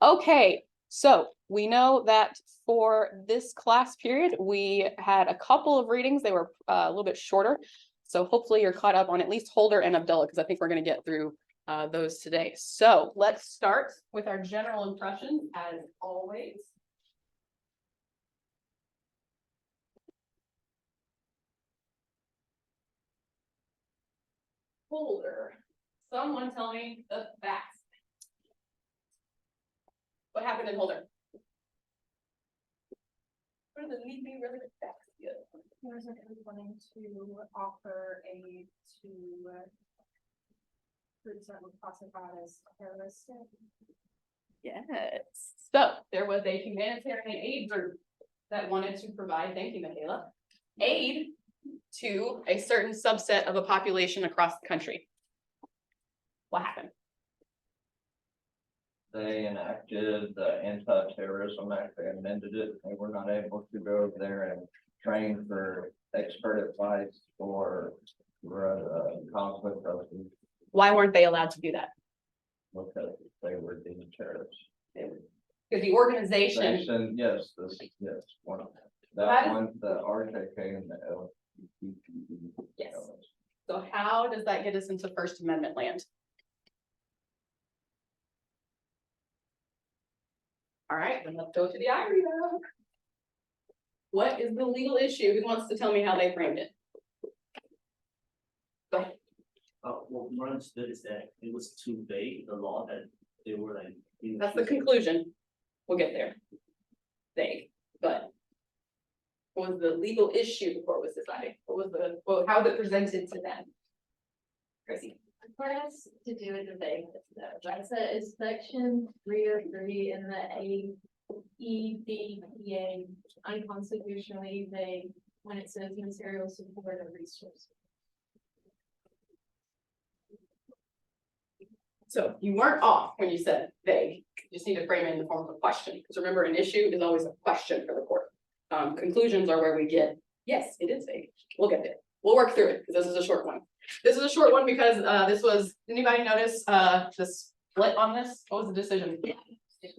Okay, so we know that for this class period, we had a couple of readings. They were a little bit shorter. So hopefully you're caught up on at least Holder and Abdullah, because I think we're going to get through those today. So let's start with our general impressions as always. Holder. Someone tell me the facts. What happened in Holder? What are the really facts? There was a group wanting to offer aid to groups that were classified as terroristic. Yes. So there was a humanitarian aid group that wanted to provide, thank you, Michaela, aid to a certain subset of a population across the country. What happened? They enacted the anti-terrorism act. They amended it. They were not able to go over there and train for expert advice or conflict resolution Why weren't they allowed to do that? because they were deemed terrorists. Because the organization. Yes, one of them. That That one, the RKK and the LGBT. Yes. So how does that get us into First Amendment land? All right, then let's go to the IREO. What is the legal issue? Who wants to tell me how they framed it? Go ahead. What we understood is that it was too vague, the law that they were like. That's the conclusion. We'll get there. Vague, but what was the legal issue before it was decided? How was it presented to them? Tracy. What has to do with the vagueness though? That's it's section 303 in the AEDPA unconstitutionally vague when it says material support of resources. So you weren't off when you said vague. You just need to frame it in the form of a question, because remember, an issue is always a question for the court. Conclusions are where we get, yes, it is vague. We'll get there. We'll work through it because this is a short one. This is a short one because this was, anybody notice the split on this? What was the decision?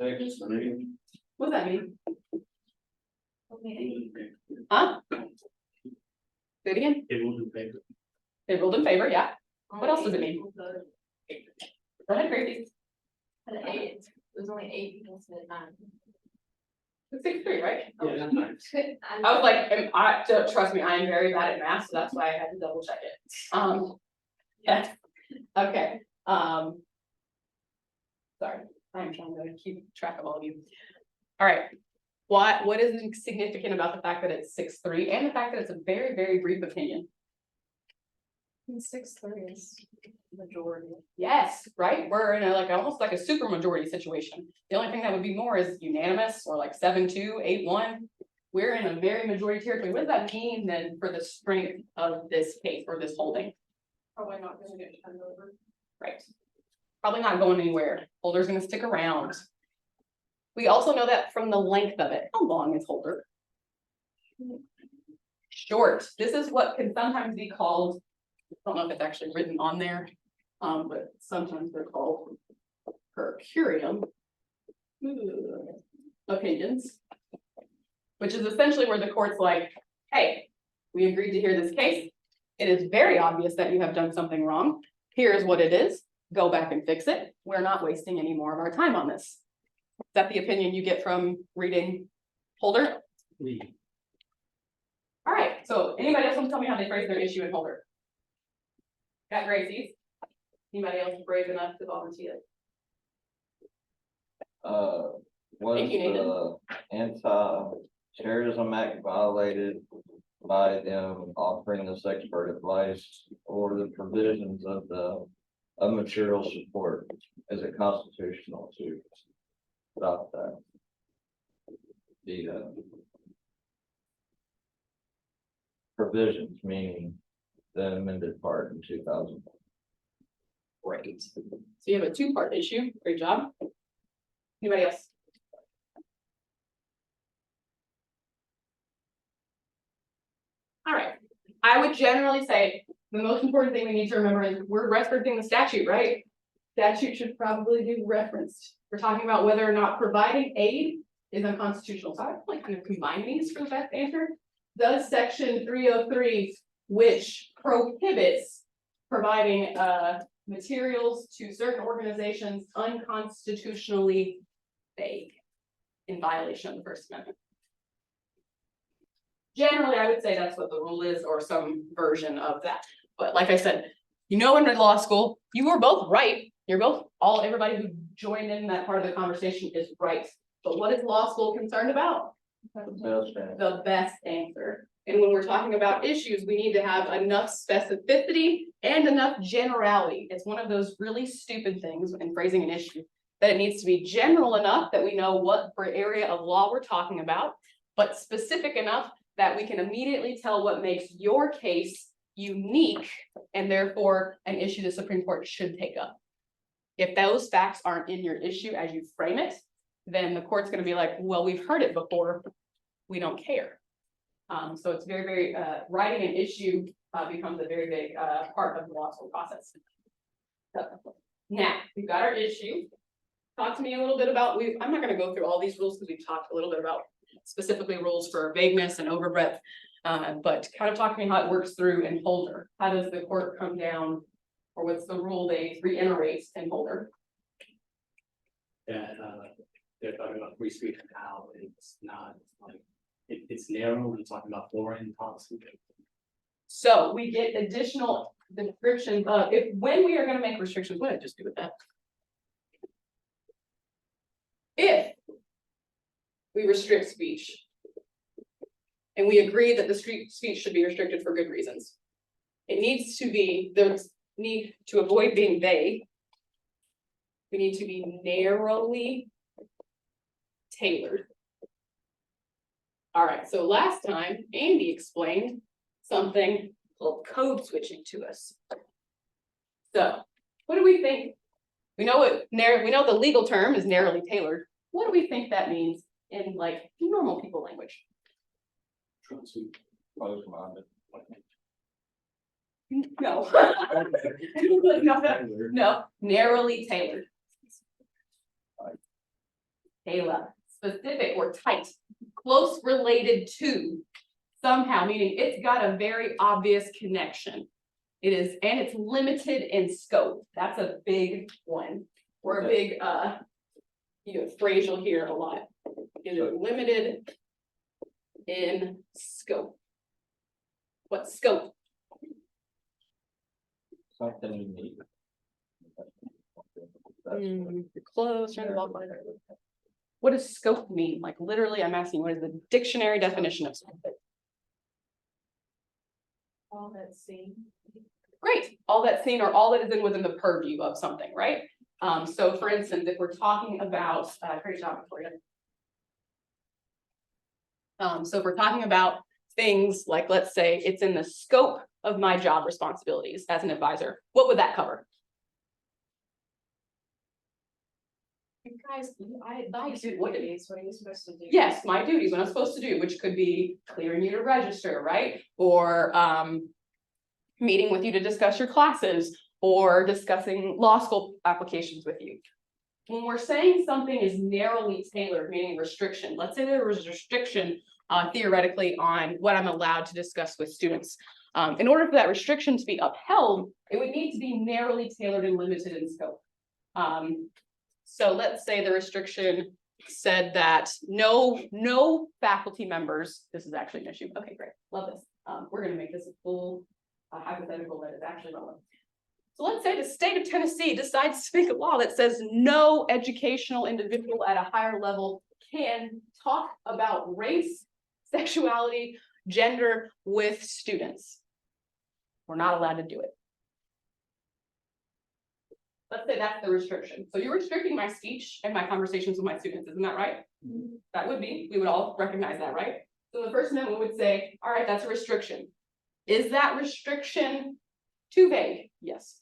6-3. What does that mean? Huh? Say it again. It will do favor. They ruled in favor, yeah. What else does it mean? Go ahead, Gracie. There's only 8 people said 9. It's 6-3, right? Yeah. I was like, trust me, I am very bad at math, so that's why I had to double check it. Yeah, okay. Sorry, I'm trying to keep track of all of you. All right, what is significant about the fact that it's 6-3 and the fact that it's a very, very brief opinion? 6-3 is majority. Yes, right, we're in almost like a super majority situation. The only thing that would be more is unanimous or like 7-2, 8-1. We're in a very majority territory. What does that mean then for the strength of this case or this holding? Probably not going to get turned over. Right. Probably not going anywhere. Holder's gonna stick around. We also know that from the length of it. How long is Holder? Short. This is what can sometimes be called, I don't know if it's actually written on there, but sometimes they're called per curiam opinions, which is essentially where the court's like, hey, we agreed to hear this case. It is very obvious that you have done something wrong. Here's what it is. Go back and fix it. We're not wasting any more of our time on this. Is that the opinion you get from reading Holder? All right, so anybody else want to tell me how they phrase their issue in Holder? Got Gracie's. Anybody else brave enough to volunteer? Was Thank you, Nathan. the anti-terrorism act violated by them offering this expert advice or the provisions of the material support? Is it constitutional to stop that? The provisions, meaning the amended part in 2000. Great. So you have a two-part issue. Great job. Anybody else? All right. I would generally say the most important thing we need to remember is we're referencing the statute, right? statute should probably be referenced. We're talking about whether or not providing aid is unconstitutional. So I would like kind of combine these for the best answer. Does section 303, which prohibits providing materials to certain organizations unconstitutionally vague in violation of the First Amendment? Generally, I would say that's what the rule is, or some version of that. But like I said, you know, in law school, you were both right. You're both, everybody who joined in that part of the conversation is right. But what is law school concerned about? The best answer. And when we're talking about issues, we need to have enough specificity and enough generality. It's one of those really stupid things in phrasing an issue, that it needs to be general enough that we know what area of law we're talking about, but specific enough that we can immediately tell what makes your case unique and therefore an issue the Supreme Court should take up. If those facts aren't in your issue as you frame it, then the court's going to be like, well, we've heard it before, we don't care. So it's very, very, writing an issue becomes a very big part of the law school process. So, now, we've got our issue. Talk to me a little bit about, I'm not going to go through all these rules because we've talked a little bit about specifically rules for vagueness and overbreadth, but kind of talk to me how it works through in Holder. How does the court come down, or what's the rule they reiterate in Holder? That they're talking about free speech and how it's not like it's narrow. We're talking about foreign policy. So we get additional descriptions of when we are going to make restrictions. What did I just do with that? If we restrict speech and we agree that the speech should be restricted for good reasons, it needs to be, there's need to avoid being vague. We need to be narrowly tailored. All right, so last time Andy explained something called code switching to us. So what do we think? We know the legal term is narrowly tailored. What do we think that means in like normal people language? No. No, narrowly tailored. Tailor, specific or tight, close related to somehow, meaning it's got a very obvious connection. It is, and it's limited in scope. That's a big one. Or a big phrase you'll hear a lot. It is limited in scope. What scope? Something you need. You're close. What does scope mean? Like literally, I'm asking, what is the dictionary definition of something? All that's seen. Great, all that's seen or all that is within the purview of something, right? So for instance, if we're talking about, great job for you. So if we're talking about things like, let's say it's in the scope of my job responsibilities as an advisor, what would that cover? You guys, I advise you what it is. What are you supposed to do? Yes, my duties, what I'm supposed to do, which could be clearing you to register, right? Or meeting with you to discuss your classes or discussing law school applications with you. When we're saying something is narrowly tailored, meaning restriction, let's say there was a restriction theoretically on what I'm allowed to discuss with students. In order for that restriction to be upheld, it would need to be narrowly tailored and limited in scope. So let's say the restriction said that no faculty members, this is actually an issue. Okay, great, love this. We're gonna make this a full hypothetical that is actually relevant. So let's say the state of Tennessee decides to make a law that says no educational individual at a higher level can talk about race, sexuality, gender with students. We're not allowed to do it. Let's say that's the restriction. So you're restricting my speech and my conversations with my students, isn't that right? Mm-hmm. That would be, we would all recognize that, right? So the First Amendment would say, all right, that's a restriction. Is that restriction too vague? Yes.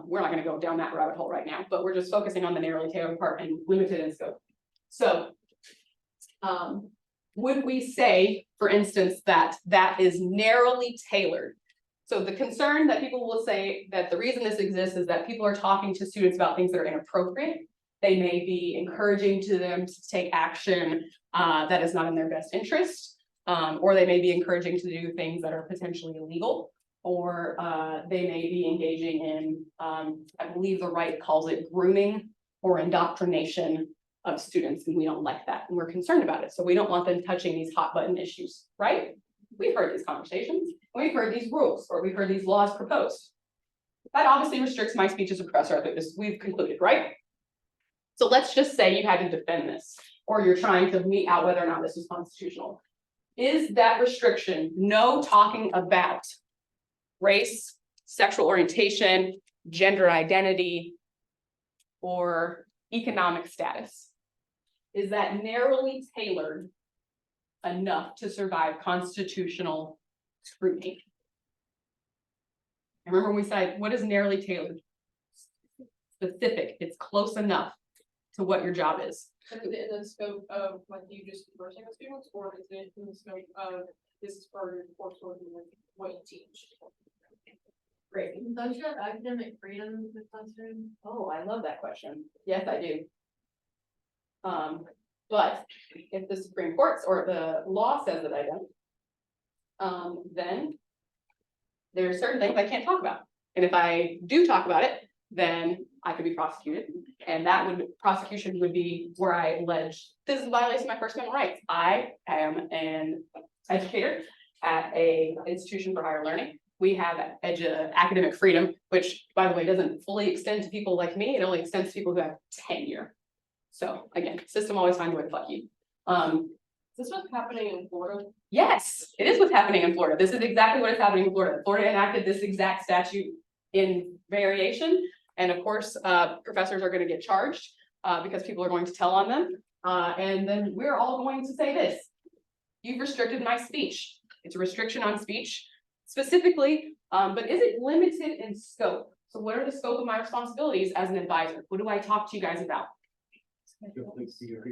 We're not going to go down that rabbit hole right now, but we're just focusing on the narrowly tailored part and limited in scope. So would we say, for instance, that that is narrowly tailored? So the concern that people will say that the reason this exists is that people are talking to students about things that are inappropriate. They may be encouraging to them to take action that is not in their best interest. Or they may be encouraging to do things that are potentially illegal. Or they may be engaging in, I believe the right calls it grooming or indoctrination of students, and we don't like that, and we're concerned about it. So we don't want them touching these hot button issues, right? We've heard these conversations, we've heard these rules, or we've heard these laws proposed. That obviously restricts my speech as a professor, I think this we've concluded, right? So let's just say you had to defend this, or you're trying to mete out whether or not this is constitutional. Is that restriction no talking about race, sexual orientation, gender identity, or economic status? Is that narrowly tailored enough to survive constitutional scrutiny? And remember when we said, what is narrowly tailored? Specific, it's close enough to what your job is. And is it in the scope of like you just conversing with students, or is it in the scope of this is for your coursework and what you teach? Great. Don't you have academic freedom in the classroom? Oh, I love that question. Yes, I do. But if the Supreme Court's or the law says that I don't, then there are certain things I can't talk about. And if I do talk about it, then I could be prosecuted. And prosecution would be where I allege this is a violation of my First Amendment rights. I am an educator at an institution for higher learning. We have academic freedom, which, by the way, doesn't fully extend to people like me. It only extends to people who have tenure. So again, system always finds a way to fuck you. Is this what's happening in Florida? Yes, it is what's happening in Florida. This is exactly what is happening in Florida. Florida enacted this exact statute in variation. And of course, professors are going to get charged because people are going to tell on them. And then we're all going to say this. You've restricted my speech. It's a restriction on speech specifically, but is it limited in scope? So what are the scope of my responsibilities as an advisor? What do I talk to you guys about?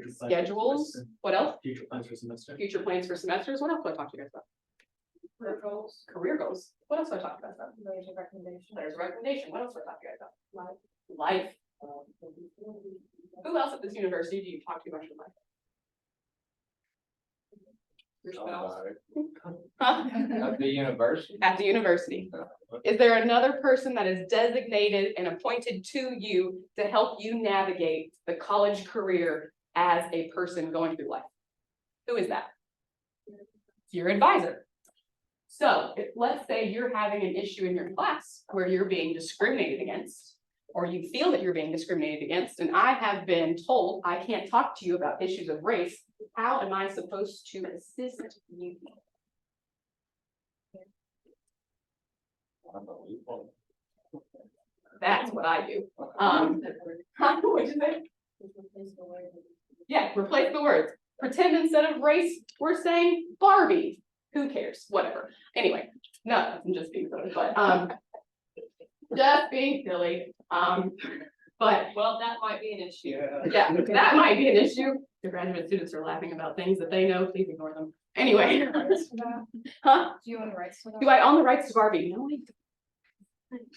Schedules, what else? Future plans for semester. Future plans for semesters. What else do I talk to you guys about? Career goals, Career goals. What else do I talk to you guys about? letters of recommendation. There's a recommendation. What else do I talk to you guys about? Life. Who else at this university do you talk to much in life? Your spouse. Huh? At the university. At the university. Is there another person that is designated and appointed to you to help you navigate the college career as a person going through life? Who is that? Your advisor. So let's say you're having an issue in your class where you're being discriminated against, or you feel that you're being discriminated against, and I have been told I can't talk to you about issues of race. How am I supposed to assist you? That's what I do. What'd you say? Yeah, replace the words. Pretend instead of race, we're saying Barbie. Who cares? Whatever. Anyway, no, I'm just being silly, but just being silly. But Well, that might be an issue. yeah, that might be an issue. The graduate students are laughing about things that they know. Please ignore them. Anyway, huh? Do you own the rights to that? Do I own the rights to Barbie? No, I don't.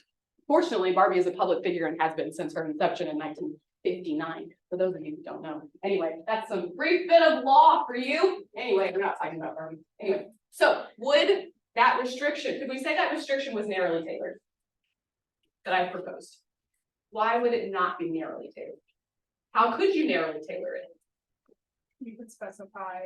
Fortunately, Barbie is a public figure and has been since her inception in 1959. For those of you who don't know. Anyway, that's some brief bit of law for you. Anyway, we're not talking about Barbie. Anyway, so would that restriction, could we say that restriction was narrowly tailored? That I proposed? Why would it not be narrowly tailored? How could you narrowly tailor it? You could specify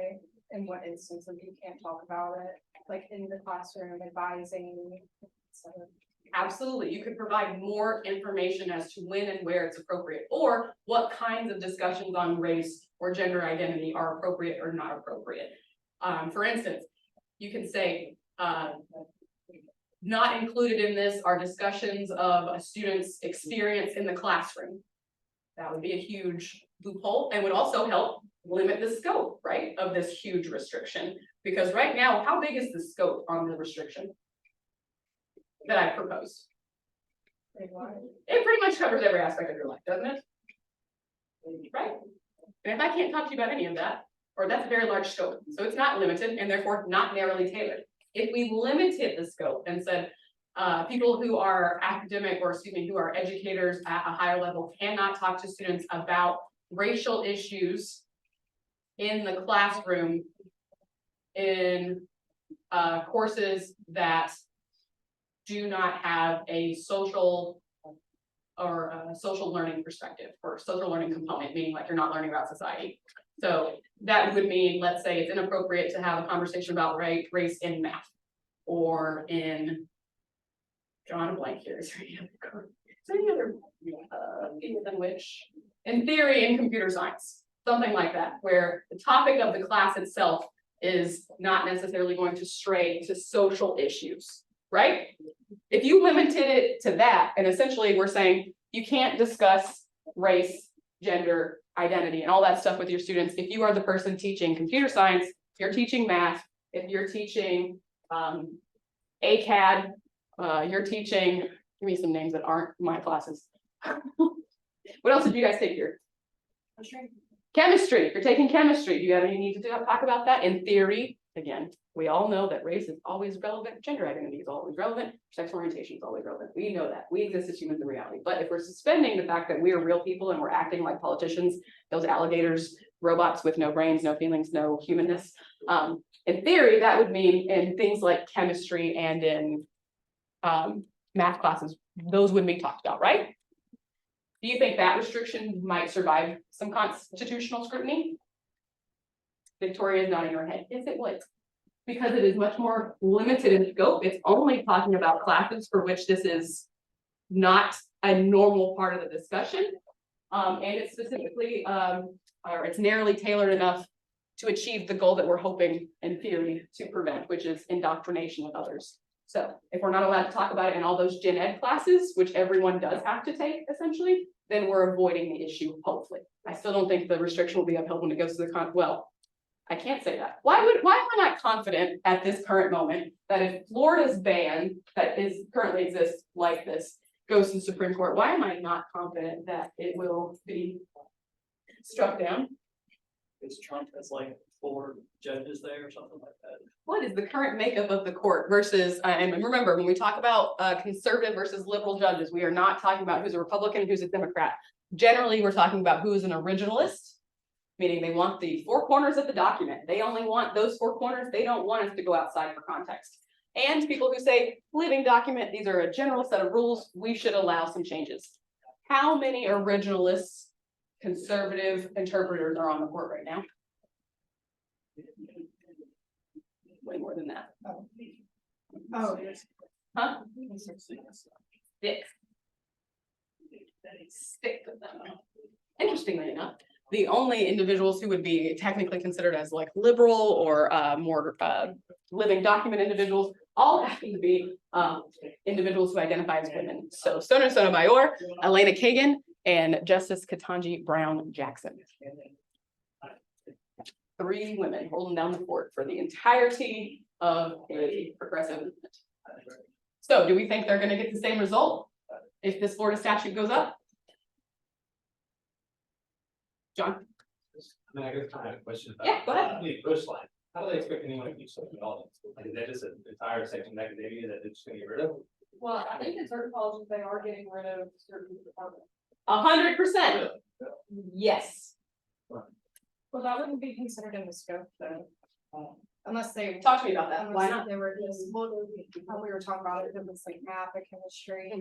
in what instances you can't talk about it, like in the classroom, advising, etc. Absolutely, you could provide more information as to when and where it's appropriate, or what kinds of discussions on race or gender identity are appropriate or not appropriate. For instance, you can say, not included in this are discussions of a student's experience in the classroom. That would be a huge loophole and would also help limit the scope, right, of this huge restriction. Because right now, how big is the scope on the restriction that I proposed? It pretty much covers every aspect of your life, doesn't it? Right? And if I can't talk to you about any of that, or that's a very large scope, so it's not limited and therefore not narrowly tailored. If we limited the scope and said, People who are academic, or excuse me, who are educators at a higher level cannot talk to students about racial issues in the classroom in courses that do not have a social or a social learning perspective or social learning component, meaning like you're not learning about society. So that would mean, let's say it's inappropriate to have a conversation about race in math or in, drawing a blank here, is there any other field in which, in theory, in computer science, something like that, where the topic of the class itself is not necessarily going to stray to social issues, right? If you limited it to that, and essentially we're saying you can't discuss race, gender, identity, and all that stuff with your students if you are the person teaching computer science, if you're teaching math, if you're teaching ACAD, you're teaching, give me some names that aren't my classes. What else did you guys take here? Chemistry. If you're taking chemistry, do you have any need to talk about that? In theory, again, we all know that race is always relevant, gender identity is always relevant, sexual orientation is always relevant. We know that. We exist as humans in reality. But if we're suspending the fact that we are real people and we're acting like politicians, those alligators, robots with no brains, no feelings, no humanness, in theory, that would mean in things like chemistry and in math classes, those wouldn't be talked about, right? Do you think that restriction might survive some constitutional scrutiny? Victoria is nodding her head. Yes, it would. Because it is much more limited in scope. It's only talking about classes for which this is not a normal part of the discussion. And it's specifically, or it's narrowly tailored enough to achieve the goal that we're hoping in theory to prevent, which is indoctrination of others. So if we're not allowed to talk about it in all those gen ed classes, which everyone does have to take essentially, then we're avoiding the issue, hopefully. I still don't think the restriction will be upheld when it goes to the well, I can't say that. Why am I not confident at this current moment that if Florida's ban that currently exists like this goes to the Supreme Court, why am I not confident that it will be struck down? Is Trump has like 4 judges there or something like that? What is the current makeup of the court versus, and remember, when we talk about conservative versus liberal judges, we are not talking about who's a Republican and who's a Democrat. Generally, we're talking about who is an originalist, meaning they want the 4 corners of the document. They only want those 4 corners. They don't want us to go outside for context. And people who say, living document, these are a general set of rules, we should allow some changes. How many originalists, conservative interpreters are on the court right now? Way more than that. Oh, Huh? 6. 6 of them. Interestingly enough, the only individuals who would be technically considered as like liberal or more living document individuals all happen to be individuals who identify as women. So Sotomayor, Elena Kagan, and Justice Ketanji Brown Jackson. 3 women holding down the fort for the entirety of the progressive movement. So do we think they're going to get the same result if this Florida statute goes up? John? I mean, I guess I have a question about. Yeah, go ahead. The push line, how do they expect anyone to do something at all? Like, is that just an entire section of academia that they're just gonna get rid of? well, I think in certain colleges, they are getting rid of certain departments. 100%. Yes. Well, that wouldn't be considered in the scope though. Unless they. Talk to me about that. Why unless not? They were just, how we were talking about it, it was like math or chemistry.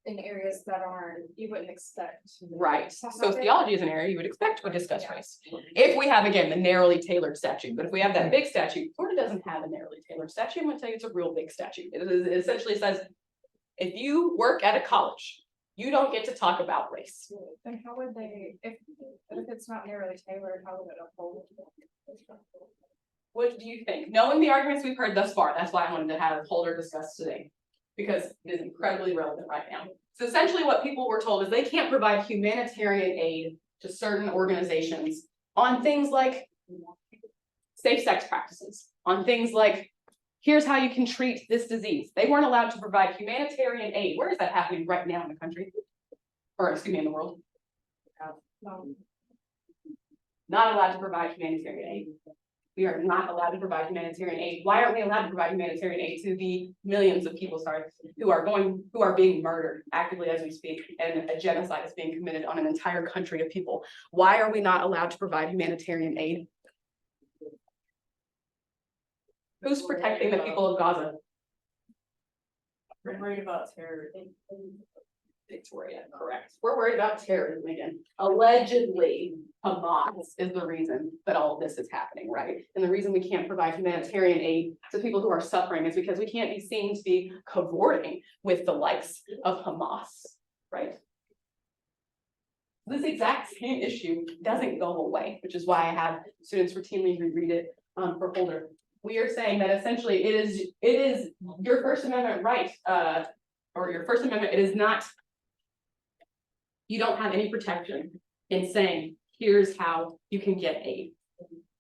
In areas that aren't, you wouldn't expect. Right. Sociology is an area you would expect would discuss race. If we have, again, the narrowly tailored statute, but if we have that big statute, Florida doesn't have a narrowly tailored statute. I'm gonna tell you, it's a real big statute. It essentially says, if you work at a college, you don't get to talk about race. Then how would they, if it's not narrowly tailored, how would it uphold? What do you think? Knowing the arguments we've heard thus far, that's why I wanted to have Holder discuss today, because it is incredibly relevant right now. So essentially what people were told is they can't provide humanitarian aid to certain organizations on things like safe sex practices, on things like, here's how you can treat this disease. They weren't allowed to provide humanitarian aid. Where is that happening right now in the country? Or excuse me, in the world? Not allowed to provide humanitarian aid. We are not allowed to provide humanitarian aid. Why aren't we allowed to provide humanitarian aid to the millions of people, who are being murdered actively as we speak, and a genocide is being committed on an entire country of people? Why are we not allowed to provide humanitarian aid? Who's protecting the people of Gaza? We're worried about terror. Victoria, correct. We're worried about terrorism again. Allegedly, Hamas is the reason that all of this is happening, right? And the reason we can't provide humanitarian aid to people who are suffering is because we can't be seen to be cavorting with the likes of Hamas, right? This exact same issue doesn't go away, which is why I have students routinely reread it for Holder. We are saying that essentially it is your First Amendment right, or your First Amendment, it is not. You don't have any protection in saying, here's how you can get aid.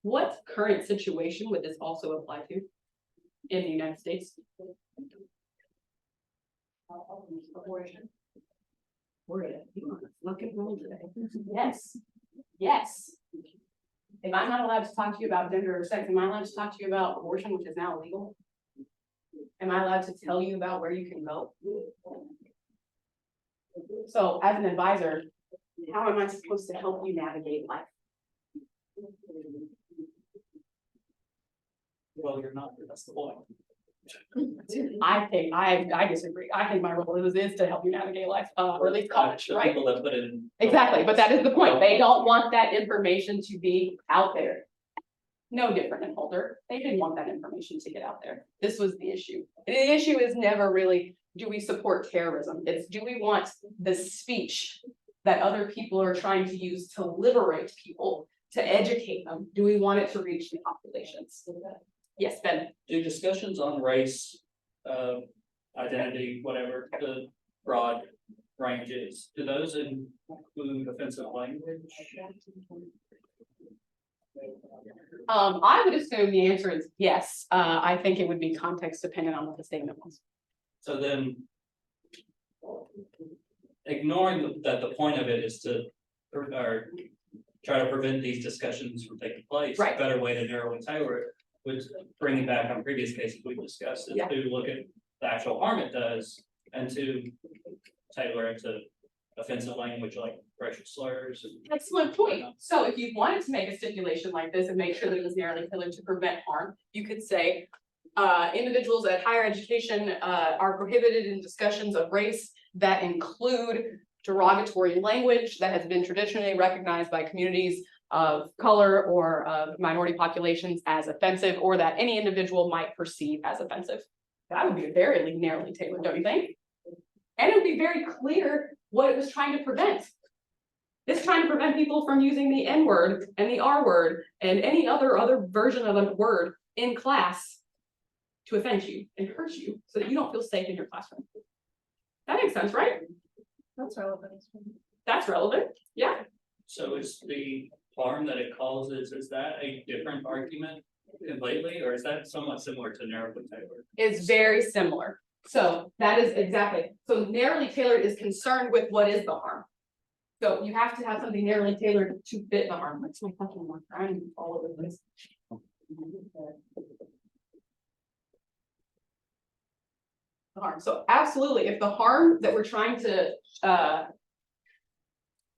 What current situation would this also apply to in the United States? Abortion. We're in a fucking world today. Yes, yes. If I'm not allowed to talk to you about gender or sex, am I allowed to talk to you about abortion, which is now illegal? Am I allowed to tell you about where you can go? So as an advisor, how am I supposed to help you navigate life? Well, you're not, that's the point. I disagree. I think my role is to help you navigate life, or at least college, The right? People that put in. Exactly, but that is the point. They don't want that information to be out there. No different than Holder. They didn't want that information to get out there. This was the issue. And the issue is never really, do we support terrorism? It's, do we want the speech that other people are trying to use to liberate people, to educate them? Do we want it to reach the populations? Yes, Ben. Do discussions on race, identity, whatever the broad range is, do those include offensive language? I would assume the answer is yes. I think it would be context dependent on what the statement was. So then. Ignoring that the point of it is to, or try to prevent these discussions from taking place. Right. A better way to narrow and tailor it, which bringing back on previous cases we discussed, is Yeah. to look at the actual harm it does and to tailor it to offensive language like racial slurs. Excellent point. So if you wanted to make a stipulation like this and make sure that it was narrowly tailored to prevent harm, you could say, individuals at higher education are prohibited in discussions of race that include derogatory language that has been traditionally recognized by communities of color or of minority populations as offensive, or that any individual might perceive as offensive. That would be very narrowly tailored, don't you think? And it would be very clear what it was trying to prevent. It's trying to prevent people from using the N word and the R word and any other version of a word in class to offend you and hurt you so that you don't feel safe in your classroom. That makes sense, right? That's relevant. That's relevant. Yeah. So is the harm that it causes, is that a different argument completely, or is that somewhat similar to narrowly tailored? It's very similar. So that is exactly. So narrowly tailored is concerned with what is the harm. So you have to have something narrowly tailored to fit the harm. That's my fucking one. I'm all over this. The harm. So absolutely, if the harm that we're trying to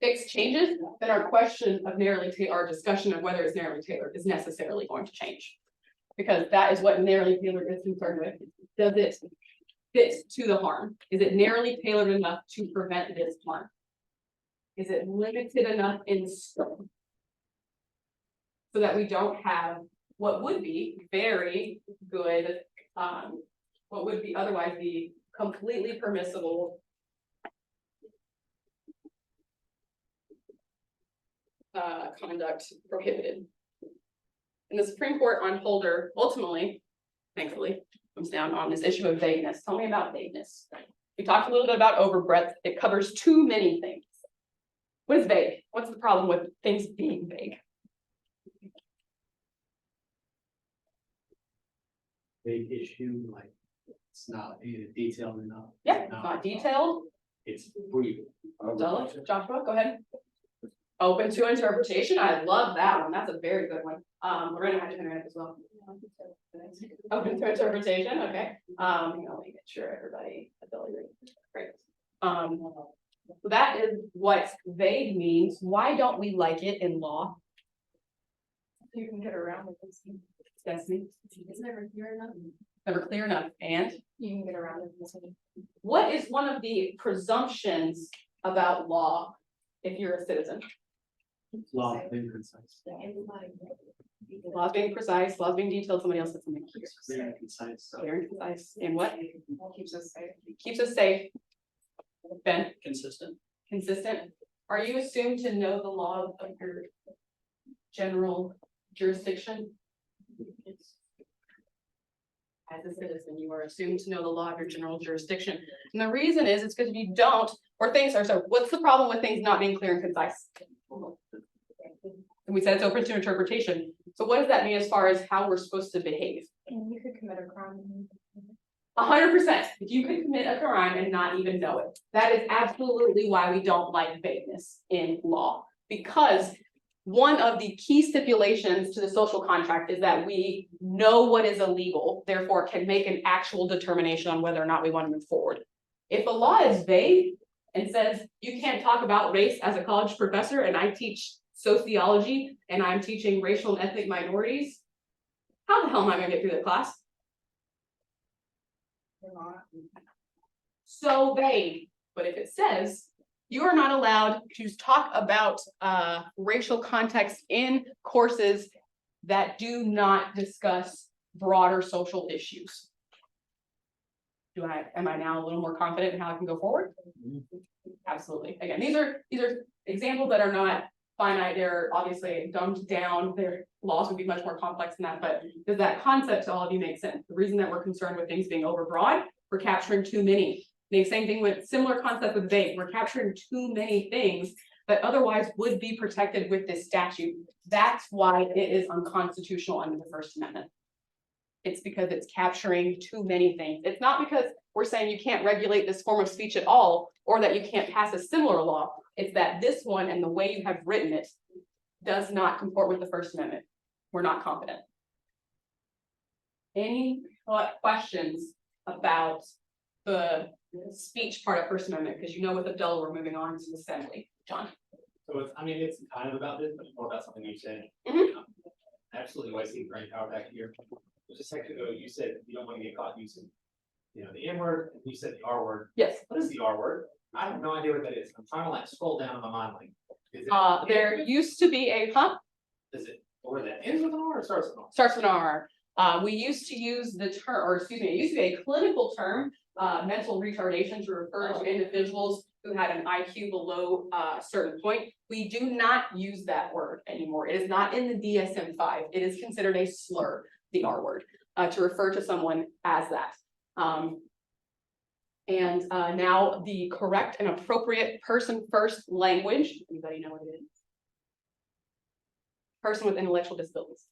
fix changes, then our question of our discussion of whether it's narrowly tailored is necessarily going to change. Because that is what narrowly tailored is concerned with. Does it fit to the harm? Is it narrowly tailored enough to prevent this harm? Is it limited enough in scope? So that we don't have what would be very good, what would be otherwise be completely permissible conduct prohibited. And the Supreme Court on Holder ultimately, thankfully, comes down on this issue of vagueness. Tell me about vagueness. We talked a little bit about overbreadth. It covers too many things. What is vague? What's the problem with things being vague? Big issue, like it's not either detailed enough. Yeah, it's not detailed. It's brief. Dull. Joshua, go ahead. Open to interpretation, I love that one, that's a very good one. Lorena had to internet as well. Open to interpretation, okay, let me make sure everybody. Great. So that is what vague means, why don't we like it in law? You can get around it. Destiny, It's never clear enough. never clear enough, and You can get around it. what is one of the presumptions about law if you're a citizen? Law being concise. Laws being precise, laws being detailed, somebody else said something. Clear and concise. Clear and concise, and what? Keeps us safe. Keeps us safe. Ben, Consistent. consistent. Are you assumed to know the law of your general jurisdiction? As a citizen, you are assumed to know the law of your general jurisdiction. And the reason is, it's because if you don't, or things are, so what's the problem with things not being clear and concise? And we said it's open to interpretation. So what does that mean as far as how we're supposed to behave? And you could commit a crime. 100%, if you could commit a crime and not even know it. That is absolutely why we don't like vagueness in law. Because one of the key stipulations to the social contract is that we know what is illegal, therefore can make an actual determination on whether or not we want to move forward. If a law is vague and says you can't talk about race as a college professor and I teach sociology and I'm teaching racial and ethnic minorities, how the hell am I gonna get through that class? So vague, but if it says you are not allowed to talk about racial context in courses that do not discuss broader social issues. Am I now a little more confident in how I can go forward? Absolutely. Again, these are examples that are not finite, they're obviously dumbed down, their laws would be much more complex than that, but does that concept to all of you make sense? The reason that we're concerned with things being overbroad, we're capturing too many. The same thing with similar concept with vague, we're capturing too many things that otherwise would be protected with this statute. That's why it is unconstitutional under the First Amendment. It's because it's capturing too many things. It's not because we're saying you can't regulate this form of speech at all, or that you can't pass a similar law. It's that this one and the way you have written it does not comport with the First Amendment. We're not confident. Any questions about the speech part of First Amendment? Because you know with Abdullah, we're moving on to assembly. John. So it's, I mean, it's kind of about this, but more about something you said. Mhm. Absolutely, I see brain power back here. Just a second ago, you said you don't want to get caught using, the N word, and you said the R word. Yes. What is the R word? I have no idea what that is. I'm trying to like scroll down in my mind, like. Is it? There used to be a Is it, or that ends with an R or starts with an R? starts with an R. We used to use the term, or excuse me, it used to be a clinical term, mental retardation, to refer to individuals who had an IQ below a certain point. We do not use that word anymore. It is not in the DSM-5. It is considered a slur, the R word, to refer to someone as that. Now the correct and appropriate person first language, anybody know what it is? Person with intellectual disabilities.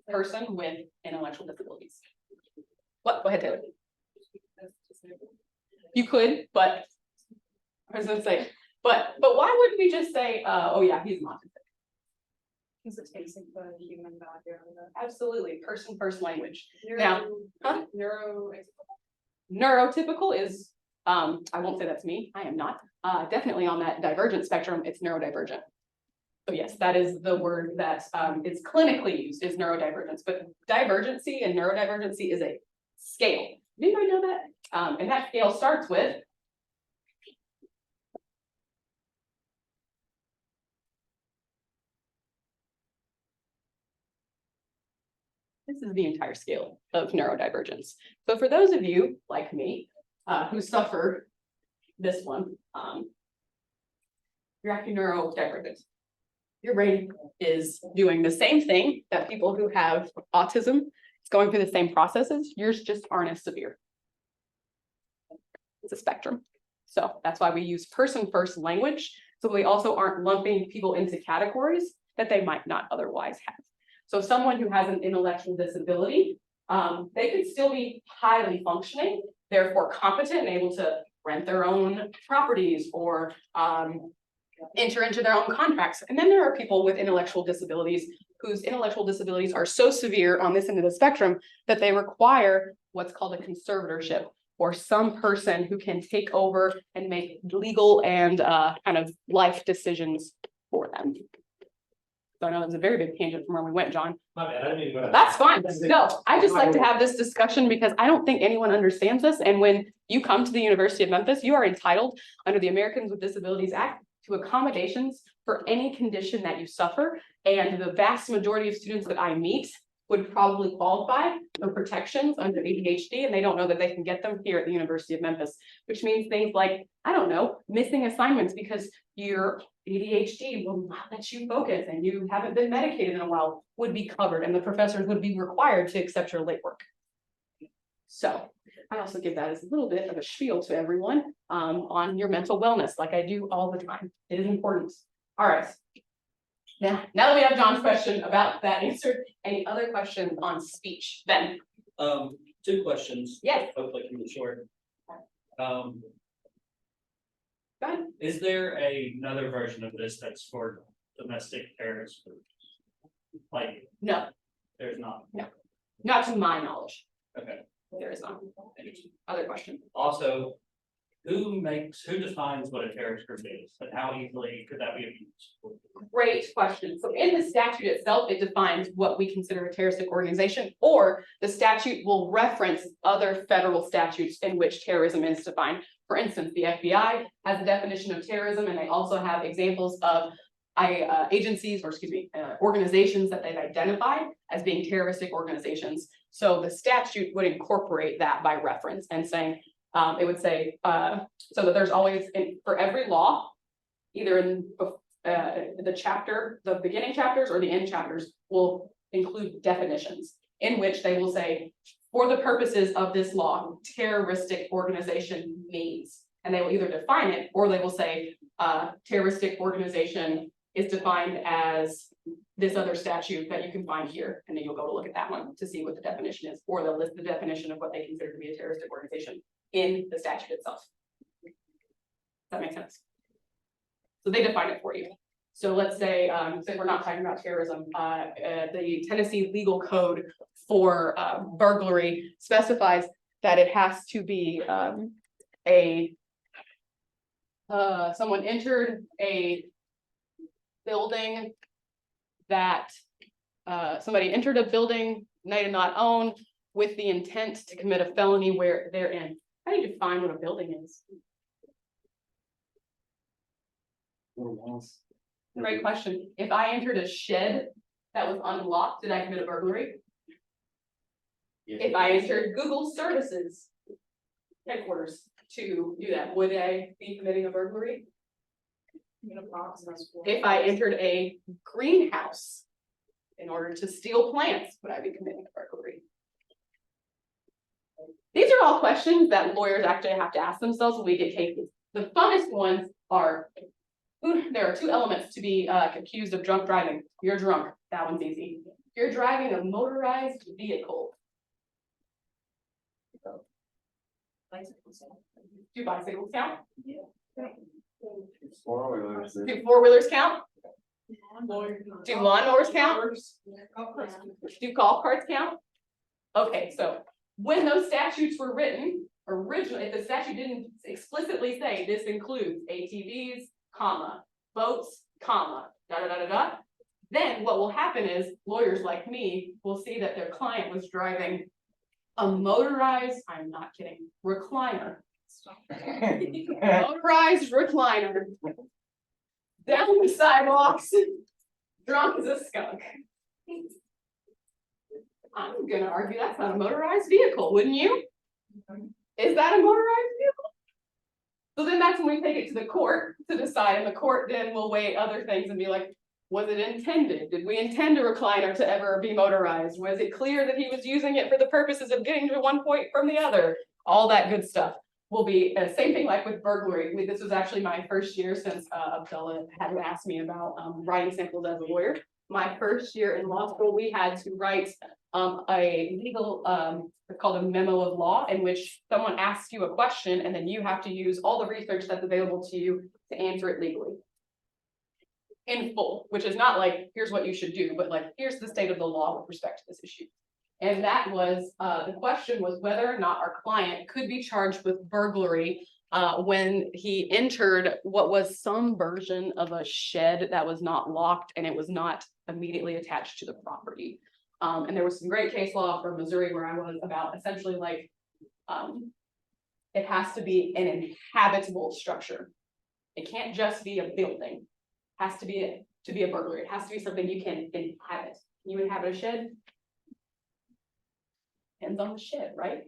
Person with intellectual disabilities. What? Go ahead, Taylor. You could, but I was gonna say, but why wouldn't we just say, oh yeah, he's not. Because it's basic the human value of it. Absolutely, person first language. Now, huh? Neuro. Neurotypical is, I won't say that's me, I am not, definitely on that divergent spectrum, it's neurodivergent. So yes, that is the word that is clinically used, is neurodivergence, but divergency and neurodivergency is a scale. Did anybody know that? And that scale starts with this is the entire scale of neurodivergence. So for those of you like me, who suffer this one, you're actually neurodivergent. Your brain is doing the same thing that people who have autism, it's going through the same processes, yours just aren't as severe. It's a spectrum. So that's why we use person first language. So we also aren't lumping people into categories that they might not otherwise have. So someone who has an intellectual disability, they could still be highly functioning, therefore competent and able to rent their own properties or enter into their own contracts. And then there are people with intellectual disabilities whose intellectual disabilities are so severe on this end of the spectrum that they require what's called a conservatorship, or some person who can take over and make legal and kind of life decisions for them. So I know it's a very big tangent from where we went, John. My bad, I didn't mean to go down. That's fine. No, I just like to have this discussion because I don't think anyone understands this. And when you come to the University of Memphis, you are entitled under the Americans with Disabilities Act to accommodations for any condition that you suffer. And the vast majority of students that I meet would probably qualify for protections under ADHD, and they don't know that they can get them here at the University of Memphis, which means things like, I don't know, missing assignments because your ADHD will not let you focus and you haven't been medicated in a while would be covered, and the professors would be required to accept your late work. So I also give that as a little bit of a spiel to everyone on your mental wellness, like I do all the time. It is important. All right. Now that we have John's question about that answered, any other questions on speech? Ben? 2 questions. Yes. Hopefully keep it short. Go ahead. Is there another version of this that's for domestic terrorism? Like, No, there's not. not to my knowledge. Okay. There is not. Other question. Also, who defines what a terrorist group is, and how easily could that be abused? Great question. So in the statute itself, it defines what we consider a terroristic organization, or the statute will reference other federal statutes in which terrorism is defined. For instance, the FBI has a definition of terrorism, and they also have examples of agencies, or excuse me, organizations that they've identified as being terroristic organizations. So the statute would incorporate that by reference and saying, it would say, so that there's always, for every law, either in the chapter, the beginning chapters or the end chapters will include definitions in which they will say, for the purposes of this law, terroristic organization means, and they will either define it or they will say, terroristic organization is defined as this other statute that you can find here, and then you'll go to look at that one to see what the definition is, or they'll list the definition of what they consider to be a terroristic organization in the statute itself. Does that make sense? So they define it for you. So let's say, we're not talking about terrorism, the Tennessee legal code for burglary specifies that it has to be someone entered a building that somebody entered a building they did not own with the intent to commit a felony where they're in. How do you define what a building is? Great question. If I entered a shed that was unlocked, did I commit a burglary? If I entered Google services headquarters to do that, would I be committing a burglary? If I entered a greenhouse in order to steal plants, would I be committing a burglary? These are all questions that lawyers actually have to ask themselves when we get cases. The funnest ones are, there are 2 elements to be accused of drunk driving. You're drunk, that one's easy. You're driving a motorized vehicle. Do bicycles count? Yeah. Do 4-wheelers count? Do lawnmowers count? Do golf carts count? Okay, so when those statutes were written, originally, if the statute didn't explicitly say this includes ATVs, comma, boats, comma, then what will happen is lawyers like me will see that their client was driving a motorized, I'm not kidding, recliner. Motorized recliner down the sidewalks, drunk as a skunk. I'm gonna argue that's not a motorized vehicle, wouldn't you? Is that a motorized vehicle? So then that's when we take it to the court to decide, and the court then will weigh other things and be like, was it intended? Did we intend a recliner to ever be motorized? Was it clear that he was using it for the purposes of getting to one point from the other? All that good stuff will be same thing like with burglary. This was actually my first year since Abdullah had asked me about writing samples as a lawyer. My first year in law school, we had to write a legal, it's called a memo of law, in which someone asks you a question and then you have to use all the research that's available to you to answer it legally. in full, which is not like, here's what you should do, but like, here's the state of the law with respect to this issue. And that was, the question was whether or not our client could be charged with burglary when he entered what was some version of a shed that was not locked and it was not immediately attached to the property. And there was some great case law from Missouri where I was about essentially like, it has to be an inhabitable structure. It can't just be a building. It has to be a burglary. It has to be something you can inhabit. Can you inhabit a shed? Depends on the shed, right?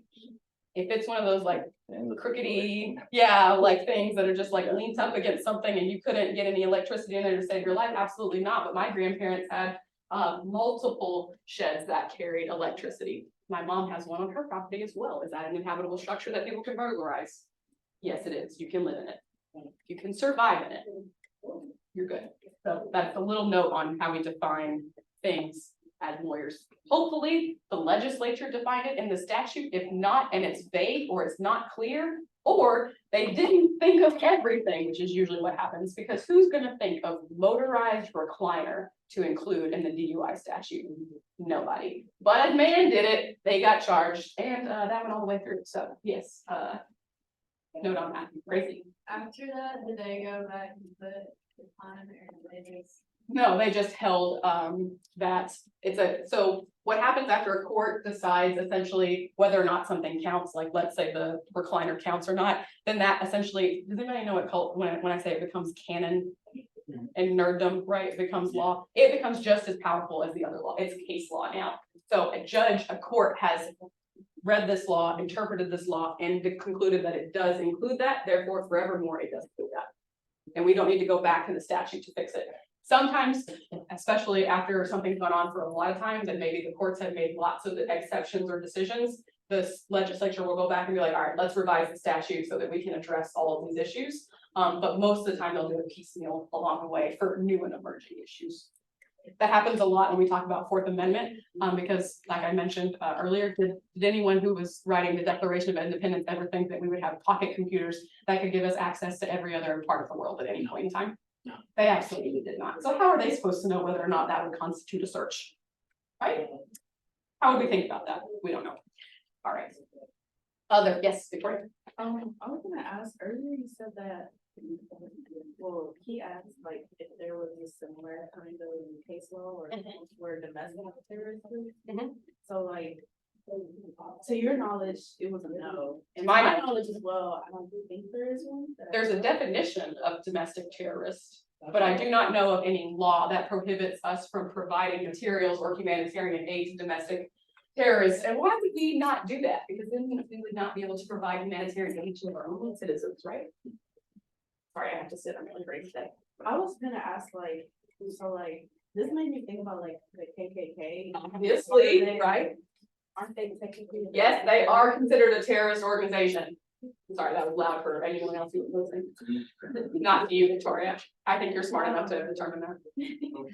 If it's one of those like crookedy, yeah, like things that are just like leans up against something and you couldn't get any electricity in there to save your life, absolutely not. But my grandparents had multiple sheds that carried electricity. My mom has one on her property as well. Is that an inhabitable structure that people can burglarize? Yes, it is. You can live in it. You can survive in it. You're good. So that's a little note on how we define things as lawyers. Hopefully, the legislature defined it in the statute. If not, and it's vague or it's not clear, or they didn't think of everything, which is usually what happens, because who's gonna think of motorized recliner to include in the DUI statute? Nobody. But a man did it, they got charged, and that went all the way through. So yes, note on that. Crazy. After that, did they go back to the time or they just? No, they just held that so what happens after a court decides essentially whether or not something counts, like let's say the recliner counts or not, then that essentially, does anybody know what called when I say it becomes canon and nerddom, right? It becomes law. It becomes just as powerful as the other law. It's case law now. So a court has read this law, interpreted this law, and concluded that it does include that, therefore forevermore it does include that. And we don't need to go back to the statute to fix it. Sometimes, especially after something's gone on for a lot of times, and maybe the courts have made lots of exceptions or decisions, the legislature will go back and be like, all right, let's revise the statute so that we can address all of these issues. But most of the time they'll do it piecemeal along the way for new and emerging issues. That happens a lot when we talk about Fourth Amendment, because like I mentioned earlier, did anyone who was writing the Declaration of Independence ever think that we would have pocket computers that could give us access to every other part of the world at any point in time? No. They absolutely did not. So how are they supposed to know whether or not that would constitute a search? Right? How would we think about that? We don't know. All right. Yes, Victoria. I was gonna ask, earlier you said that, well, he asked like if there was a similar kind of case law or where domestic terrorism. So like, to your knowledge, it was a no. And My my knowledge as well, I don't think there is one. There's a definition of domestic terrorist, but I do not know of any law that prohibits us from providing materials or humanitarian aid to domestic terrorists. And why would we not do that? Because then we would not be able to provide humanitarian aid to our own citizens, right? Sorry, I have to sit. I'm really great today. I was gonna ask like, so like, this made me think about like the KKK. Obviously, right? Aren't they technically? Yes, they are considered a terrorist organization. Sorry, that was loud for anyone else who was listening. Not you, Victoria. I think you're smart enough to determine that.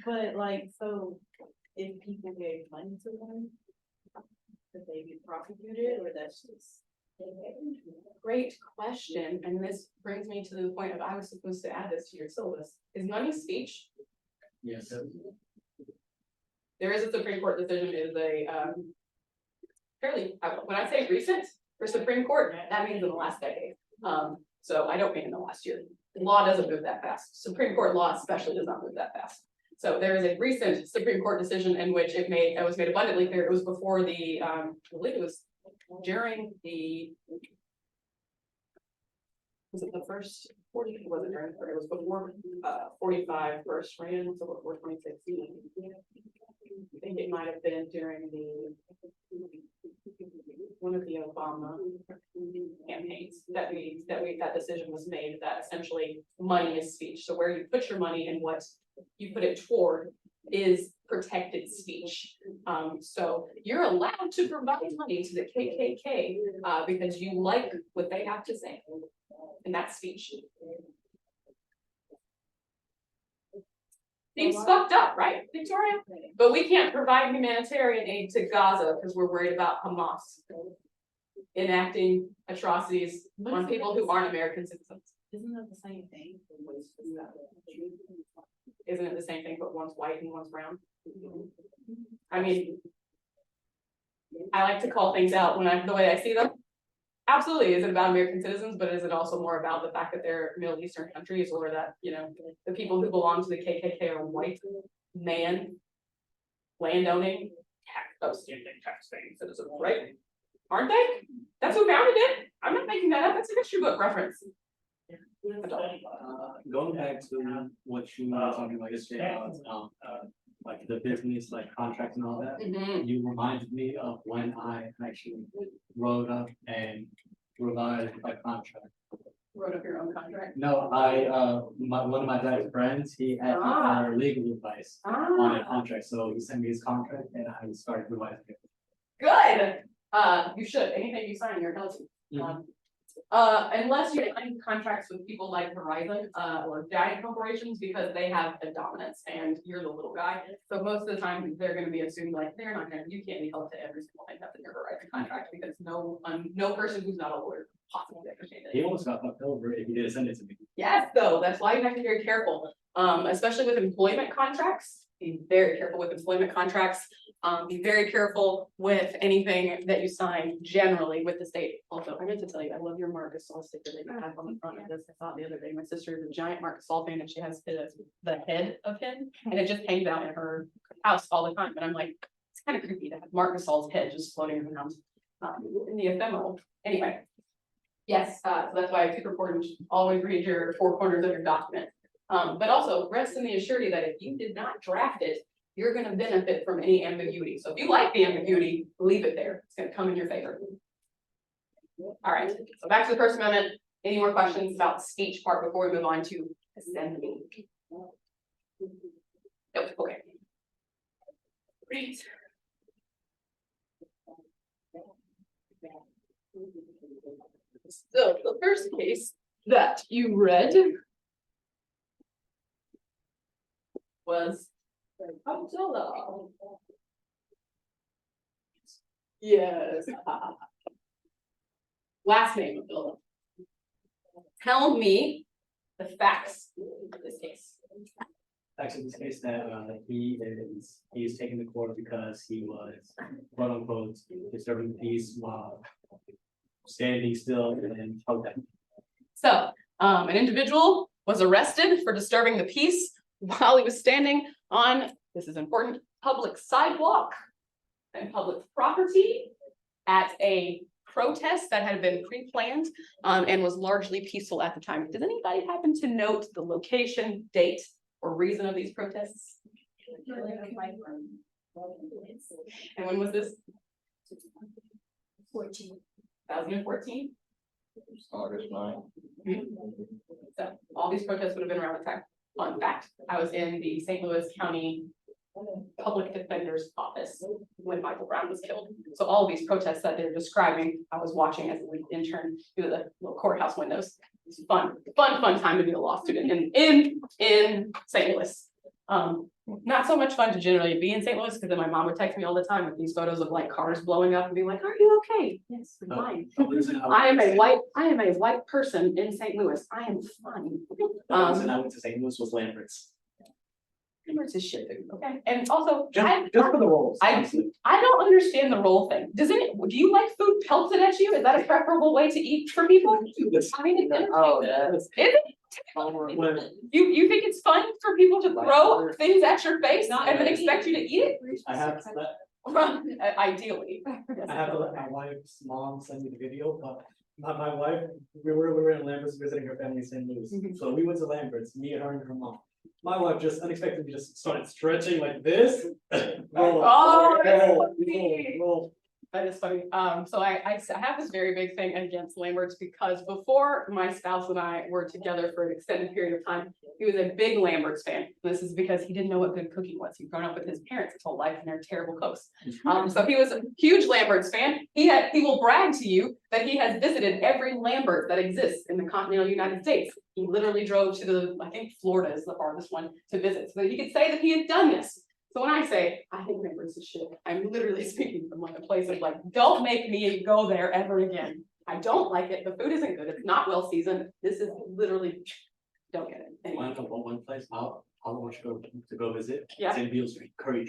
But like, so if people gave money to them, could they be prosecuted or that's just? Great question, and this brings me to the point of I was supposed to add this to your syllabus. Is money speech? Yes. There is a Supreme Court decision, it is a fairly, when I say recent for Supreme Court, that means in the last decade. So I don't mean in the last year. The law doesn't move that fast. Supreme Court law especially does not move that fast. So there is a recent Supreme Court decision in which it was made abundantly clear. It was before the I believe it was during the, was it the first 40? It wasn't during, it was before 45 first ran, so before 2016. I think it might have been during one of the Obama campaigns that decision was made that essentially money is speech. So where you put your money and what you put it toward is protected speech. So you're allowed to provide money to the KKK because you like what they have to say, and that's speech. Seems fucked up, right, Victoria? But we can't provide humanitarian aid to Gaza because we're worried about Hamas enacting atrocities on people who aren't American citizens. Isn't that the same thing? isn't it the same thing, but one's white and one's brown? I mean, I like to call things out the way I see them. Absolutely, is it about American citizens, but is it also more about the fact that they're Middle Eastern countries, or that, the people who belong to the KKK are white, landowning, tax-paying citizens, right? Aren't they? That's who founded it. I'm not making that up. That's a history book reference. Going back to what you were talking about yesterday, about, like the business, like contracts and all that. Mhm. You reminded me of when I actually wrote up and revised a contract. Wrote up your own contract. No, one of my dad's friends, he asked me for legal advice on a contract, so he sent me his contract and I started revising it. Good. You should. Anything you sign, you're held to. Unless you sign contracts with people like Verizon, or giant corporations, because they have a dominance and you're the little guy. So most of the time, they're gonna be assumed like, you can't be held to every single thing that's in your Verizon contract, because no person who's not a lawyer could possibly understand it. He almost got fucked over if he didn't send it to me. Yes, though, that's why you have to be very careful, especially with employment contracts. Be very careful with employment contracts. Be very careful with anything that you sign generally with the state. Also, I meant to tell you, I love your Marc Gasol sticker that you have on the front of this. I saw it the other day. My sister is a giant Marc Gasol fan, and she has the head of him, and it just hangs out in her house all the time. And I'm like, it's kind of creepy to have Marc Gasol's head just floating around in the ephemeral. Anyway, yes, so that's why it's super important to always read your 4 corners of your document. But also rest in the assurity that if you did not draft it, you're gonna benefit from any ambiguity. So if you like the ambiguity, leave it there. It's gonna come in your favor. All right, so back to the First Amendment. Any more questions about the speech part before we move on to assembly? Nope, okay. Great. So the first case that you read was Abdullah. Yes. Last name Abdullah. Tell me the facts of this case. Actually, this case that he's taken to court because he was quote unquote disturbing the peace while standing still and protesting. So, an individual was arrested for disturbing the peace while he was standing on, this is important, public sidewalk and public property at a protest that had been pre-planned and was largely peaceful at the time. Does anybody happen to note the location, date, or reason of these protests? And when was this? 2014. August 9th. So all these protests would have been around the time. Fun fact, I was in the St. Louis County Public Defender's Office when Michael Brown was killed. So all of these protests that they're describing, I was watching as an intern through the little courthouse windows. It's fun time to be a law student in St. Louis. Not so much fun to generally be in St. Louis, because then my mom would text me all the time with these photos of like cars blowing up and being like, "Are you okay?" Yes, I'm fine. I am a white person in St. Louis. I am fine. The reason I went to St. Louis was Lambert's. Lambert's is shit, dude, okay? And also, Just for the roles. I don't understand the roll thing. Do you like food pelted at you? Is that a preferable way to eat for people? I mean, it's Oh, is it? You think it's fun for people to throw things at your face and then expect you to eat it? I have to Ideally. let my wife's mom send me the video, but my wife, we were in Lambert's visiting her family in St. Louis. So we went to Lambert's, me, her, and her mom. My wife just unexpectedly just started stretching like this. Roll, Oh, roll. That is funny. So I have this very big thing against Lambert's because before my spouse and I were together for an extended period of time, he was a big Lambert's fan. This is because he didn't know what good cooking was. He'd grown up with his parents his whole life and they're terrible cooks. So he was a huge Lambert's fan. He will brag to you that he has visited every Lambert that exists in the continental United States. He literally drove to I think Florida is the farthest one to visit, so that he could say that he had done this. So when I say, I think Lambert's is shit, I'm literally speaking from like a place of like, don't make me go there ever again. I don't like it. The food isn't good. It's not well seasoned. This is literally, don't get it. Anyway. One place, I want you to go visit. Yeah. St. Beale Street, Korean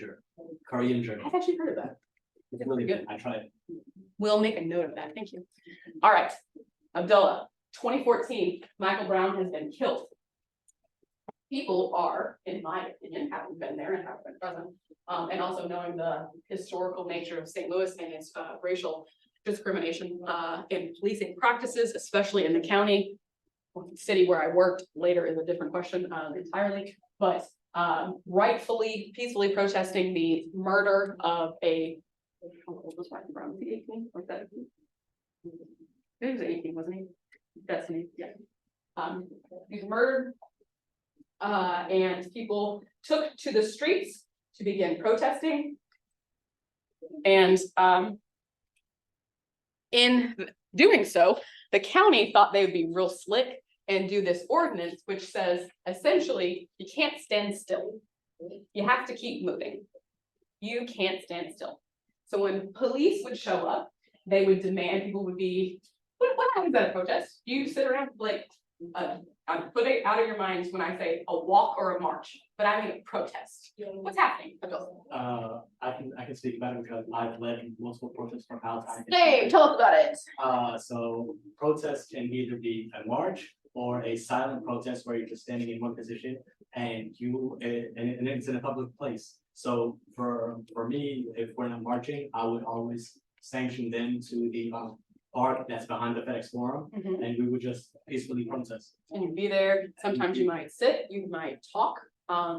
journey. I've actually heard of that. It's really good. I tried it. We'll make a note of that, thank you. All right, Abdullah, 2014, Michael Brown has been killed. People are, in my opinion, having been there and have been present, and also knowing the historical nature of St. Louis and its racial discrimination in policing practices, especially in the county. City where I worked later is a different question entirely, but rightfully, peacefully protesting the murder of a. How old was Michael Brown? Was he 18? Was that? He was 18, wasn't he? Destiny, yeah. He was murdered. And people took to the streets to begin protesting. And in doing so, the county thought they would be real slick and do this ordinance, which says essentially, you can't stand still. You have to keep moving. You can't stand still. So when police would show up, they would demand people would be, what happens at a protest? You sit around like, I'm putting out of your minds when I say a walk or a march, but I mean a protest. What's happening? I can speak about it because I've led multiple protests for Palestine. Hey, tell us about it. So protests can either be a march or a silent protest where you're just standing in one position and and it's in a public place. So for me, if we're not marching, I would always sanction them to the park that's behind the FedEx Forum, and we would just peacefully protest. And you'd be there. Sometimes you might sit, you might talk.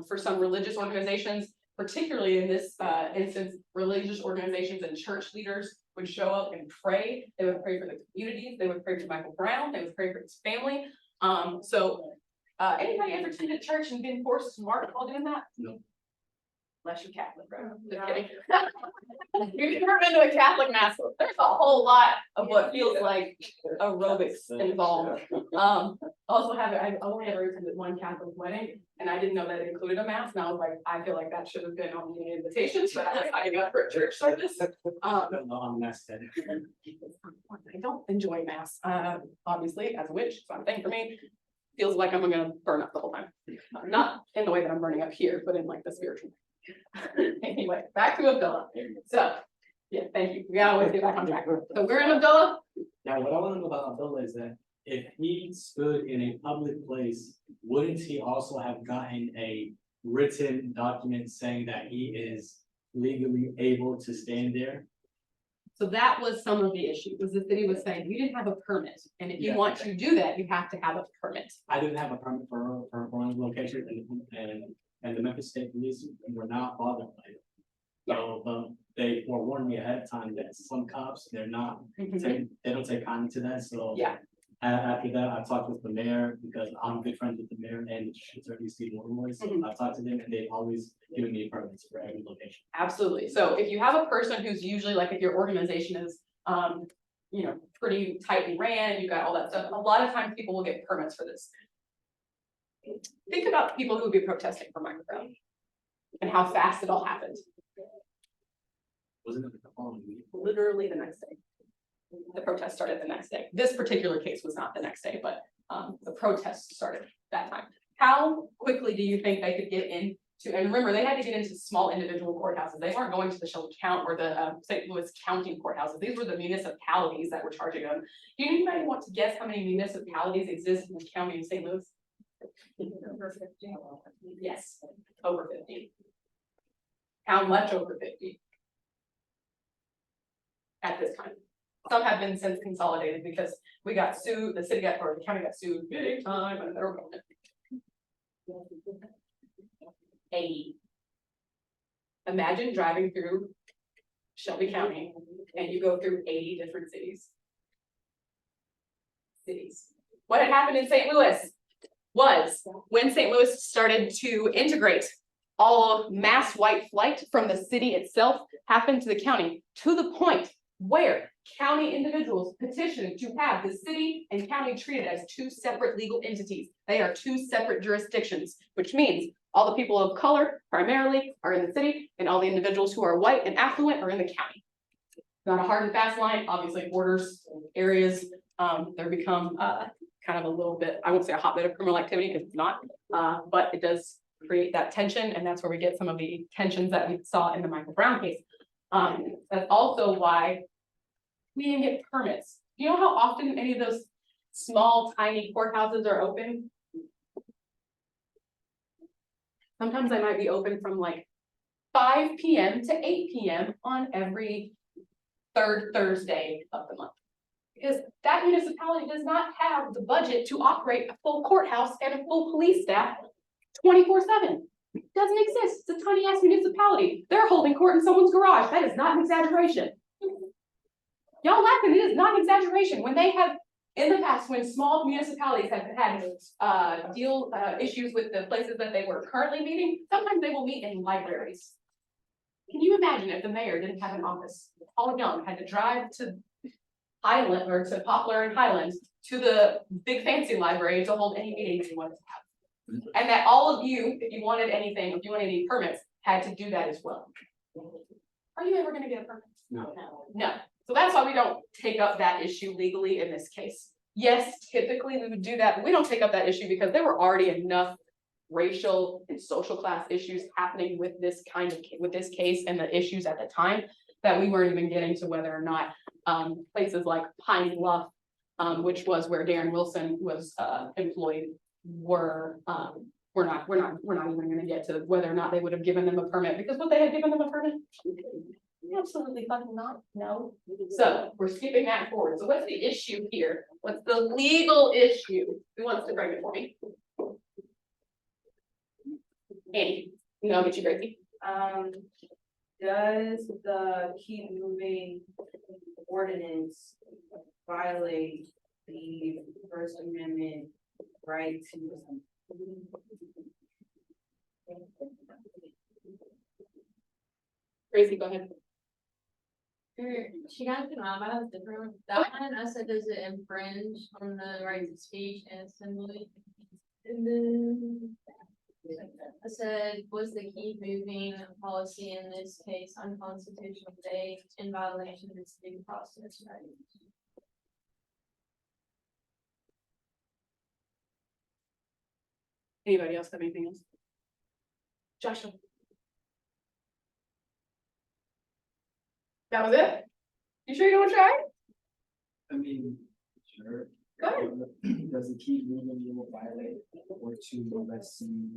For some religious organizations, particularly in this instance, religious organizations and church leaders would show up and pray. They would pray for the communities. They would pray for Michael Brown. They would pray for his family. Anybody ever attended church and been forced to march while doing that? No. Unless you're Catholic, bro. Just kidding. You've never been to a Catholic mass. There's a whole lot of what feels like aerobics involved. I only ever attended one Catholic wedding, and I didn't know that it included a mass. And I was like, I feel like that should have been on the invitations, but I was signing up for a church service. I'm mass head. I don't enjoy mass, obviously, as a witch. So I'm thankful for me. Feels like I'm gonna burn up the whole time. Not in the way that I'm burning up here, but in like the spiritual. Anyway, back to Abdullah. So, yeah, thank you. We gotta always get back on track. So we're in Abdullah. Now, what I want to know about Abdullah is that if he stood in a public place, wouldn't he also have gotten a written document saying that he is legally able to stand there? So that was some of the issue, was the city was saying, you didn't have a permit, and if you Yeah. want to do that, you have to have a permit. I didn't have a permit for one location, and the Memphis State Police were not bothered by it. So, they forewarned me ahead of time that some cops, they don't take kindly to that, so. Yeah. After that, I talked with the mayor, because I'm good friends with the mayor and attorney Steve Moore, so I talked to them, and they've always given me permits for every location. Absolutely. So if you have a person who's usually like, if your organization is, pretty tightly ran, you got all that stuff, a lot of times people will get permits for this. Think about the people who would be protesting for Michael Brown and how fast it all happened. Wasn't it the following week? Literally the next day. The protest started the next day. This particular case was not the next day, but the protest started that time. How quickly do you think they could get into, and remember, they had to get into small individual courthouses. They weren't going to the Shelby County or the St. Louis County courthouses. These were the municipalities that were charging them. Do anybody want to guess how many municipalities exist in the county of St. Louis? Over 50. Yes, over 50. How much over 50? At this time. Some have been since consolidated because we got sued, the county got sued big time by the federal government. 80. Imagine driving through Shelby County and you go through 80 different cities. What had happened in St. Louis was when St. Louis started to integrate all mass white flight from the city itself happened to the county, to the point where county individuals petitioned to have the city and county treated as two separate legal entities. They are two separate jurisdictions, which means all the people of color primarily are in the city and all the individuals who are white and affluent are in the county. Not a hard and fast line, obviously borders areas, they're become kind of a little bit, I won't say a hotbed of criminal activity because it's not, but it does create that tension, and that's where we get some of the tensions that we saw in the Michael Brown case. That's also why we didn't get permits. You know how often any of those small, tiny courthouses are open? Sometimes I might be open from like 5 p.m. to 8 p.m. on every third Thursday of the month. Because that municipality does not have the budget to operate a full courthouse and a full police staff 24/7. It doesn't exist. It's a tiny ass municipality. They're holding court in someone's garage. That is not an exaggeration. Y'all laughing, it is not an exaggeration. When they have, in the past, when small municipalities have had issues with the places that they were currently meeting, sometimes they will meet in libraries. Can you imagine if the mayor didn't have an office? Paul Young had to drive to Highland or to Poplar and Highland to the big fancy library to hold any meetings he wanted to have. And that all of you, if you wanted anything, if you wanted any permits, had to do that as well. Are you ever gonna get a permit? No. No. So that's why we don't take up that issue legally in this case. Yes, typically we would do that, but we don't take up that issue because there were already enough racial and social class issues happening with this case and the issues at the time that we weren't even getting to whether or not places like Pine Bluff, which was where Darren Wilson was employed, we're not even gonna get to whether or not they would have given them a permit, because would they have given them a permit? Absolutely fucking not, no. So we're skipping that forward. So what's the issue here? What's the legal issue? Who wants to bring it for me? Annie, no, I'll get you Gracie. Does the keep moving ordinance violate the First Amendment right to? Gracie, go ahead. She got to know about a different, that one, I said, does it infringe on the right to speech and assembly? And then I said, was the keep moving policy in this case unconstitutional today in violation of its due process right? Anybody else have anything else? Joshua. That was it? You sure you don't want to try? I mean, sure. Go ahead. Does it keep moving will violate or to let's see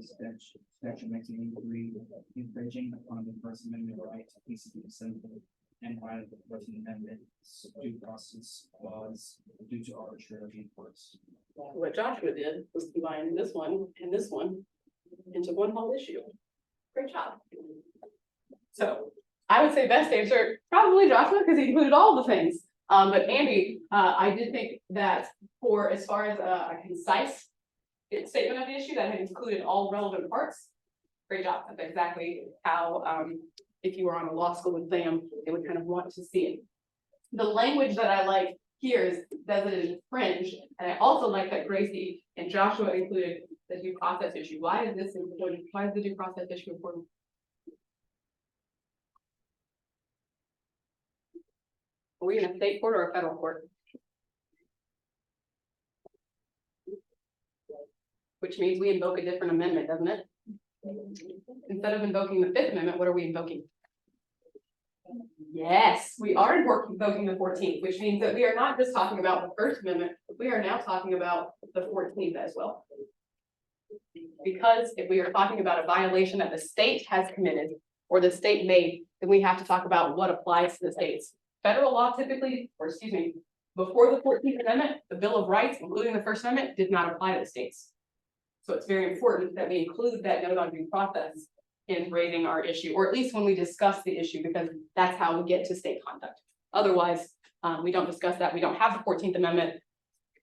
section 1983 infringing upon the First Amendment right to peaceably assemble and violate the First Amendment's due process clause due to arbitrary enforcement. What Joshua did was combine this one and this one into one whole issue. Great job. So I would say best answer, probably Joshua, because he included all the things. But Andy, I did think that for as far as a concise statement of the issue that had included all relevant parts, great job. That's exactly how, if you were on a law school exam, they would kind of want to see it. The language that I like here is, does it infringe? And I also like that Gracie and Joshua included the due process issue. Why is this important? Why is the due process issue important? Are we in a state court or a federal court? Which means we invoke a different amendment, doesn't it? Instead of invoking the Fifth Amendment, what are we invoking? Yes, we are invoking the 14th, which means that we are not just talking about the First Amendment, we are now talking about the 14th as well. Because if we are talking about a violation that the state has committed or the state made, then we have to talk about what applies to the states. Federal law typically, or excuse me, before the 14th Amendment, the Bill of Rights, including the First Amendment, did not apply to the states. So it's very important that we include that note on due process in raising our issue, or at least when we discuss the issue, because that's how we get to state conduct. Otherwise, we don't discuss that. We don't have the 14th Amendment.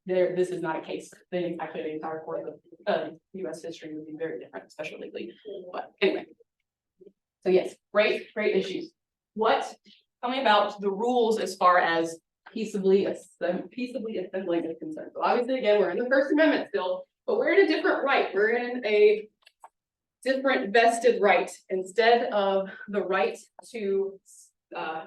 This is not a case. Actually, the entire course of US history would be very different, especially legally. But anyway. So yes, great issues. Tell me about the rules as far as peaceably assembling is concerned. So obviously, again, we're in the First Amendment still, but we're in a different right. We're in a different vested right. Instead of the right to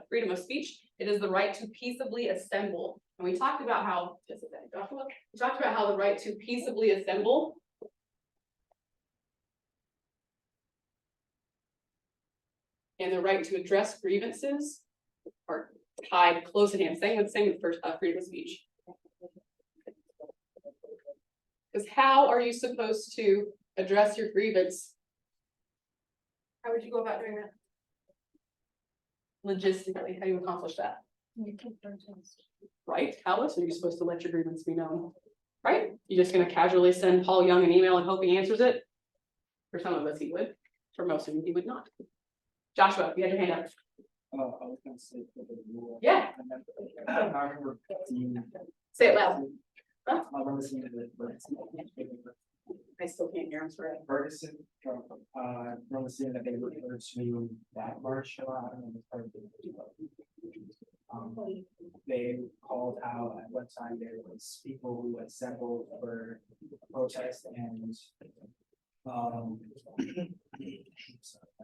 freedom of speech, it is the right to peaceably assemble. And we talked about how, just a second, Joshua, we talked about how the right to peaceably assemble and the right to address grievances are tied close in hand, same with first, freedom of speech. Because how are you supposed to address your grievance? How would you go about doing that? Logistically, how do you accomplish that? Right, how else are you supposed to let your grievance be known? Right, you're just gonna casually send Paul Young an email and hope he answers it? For some of us he would, for most of you he would not. Joshua, you had your hand up. I was gonna say for the rule. Yeah. I remember seeing. Say it loud. I remember seeing it, but I still can't hear, I'm sorry. Ferguson, remember seeing that they referred to that march a lot. I don't know if it's part of the- they called out at what time there was people who assembled for protest and.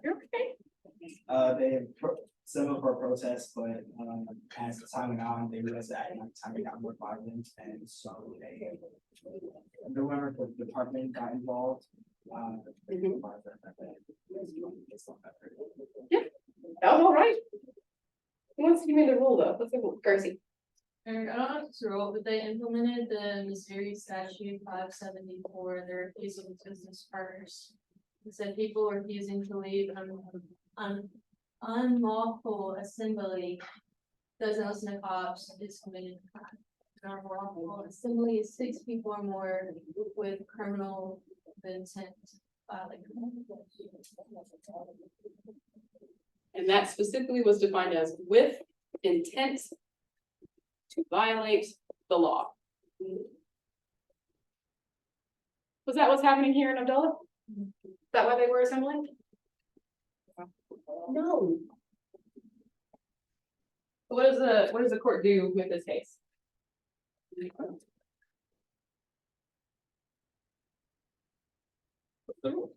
You're okay. Some for protests, but as the time went on, they realized that time it got more violent, and so they. Whoever the department got involved. Mhm. Yeah, that was all right. Who wants to give me the rule though? Let's go, Gracie. I don't know if it's a rule, but they implemented the Missouri statute 574, the refusal of business partners. It said people refusing to leave unlawful assembly doesn't listen to cops, is committed a crime. Unlawful assembly is 6 people or more with criminal intent. And that specifically was defined as with intent to violate the law. Was that what's happening here in Abdullah? Is that why they were assembling? No. What does the court do with this case? What's the rule?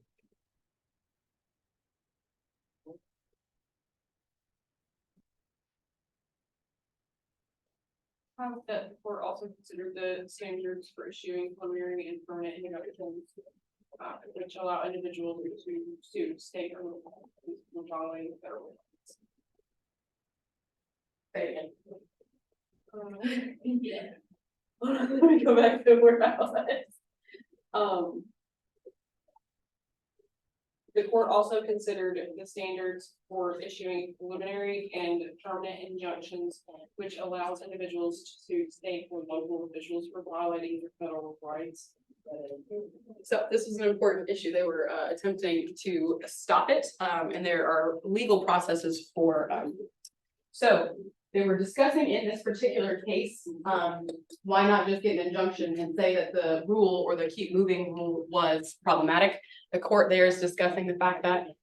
That were also considered the standards for issuing preliminary and permanent injunctions, which allow individuals to sue state or local for violating federal law. Say it again. Yeah. Let me go back to where I was. The court also considered the standards for issuing preliminary and permanent injunctions, which allows individuals to sue state or local officials for violating their federal rights. So this is an important issue. They were attempting to stop it, and there are legal processes for. So they were discussing in this particular case, why not just get an injunction and say that the rule or the keep moving rule was problematic. The court there is discussing the fact that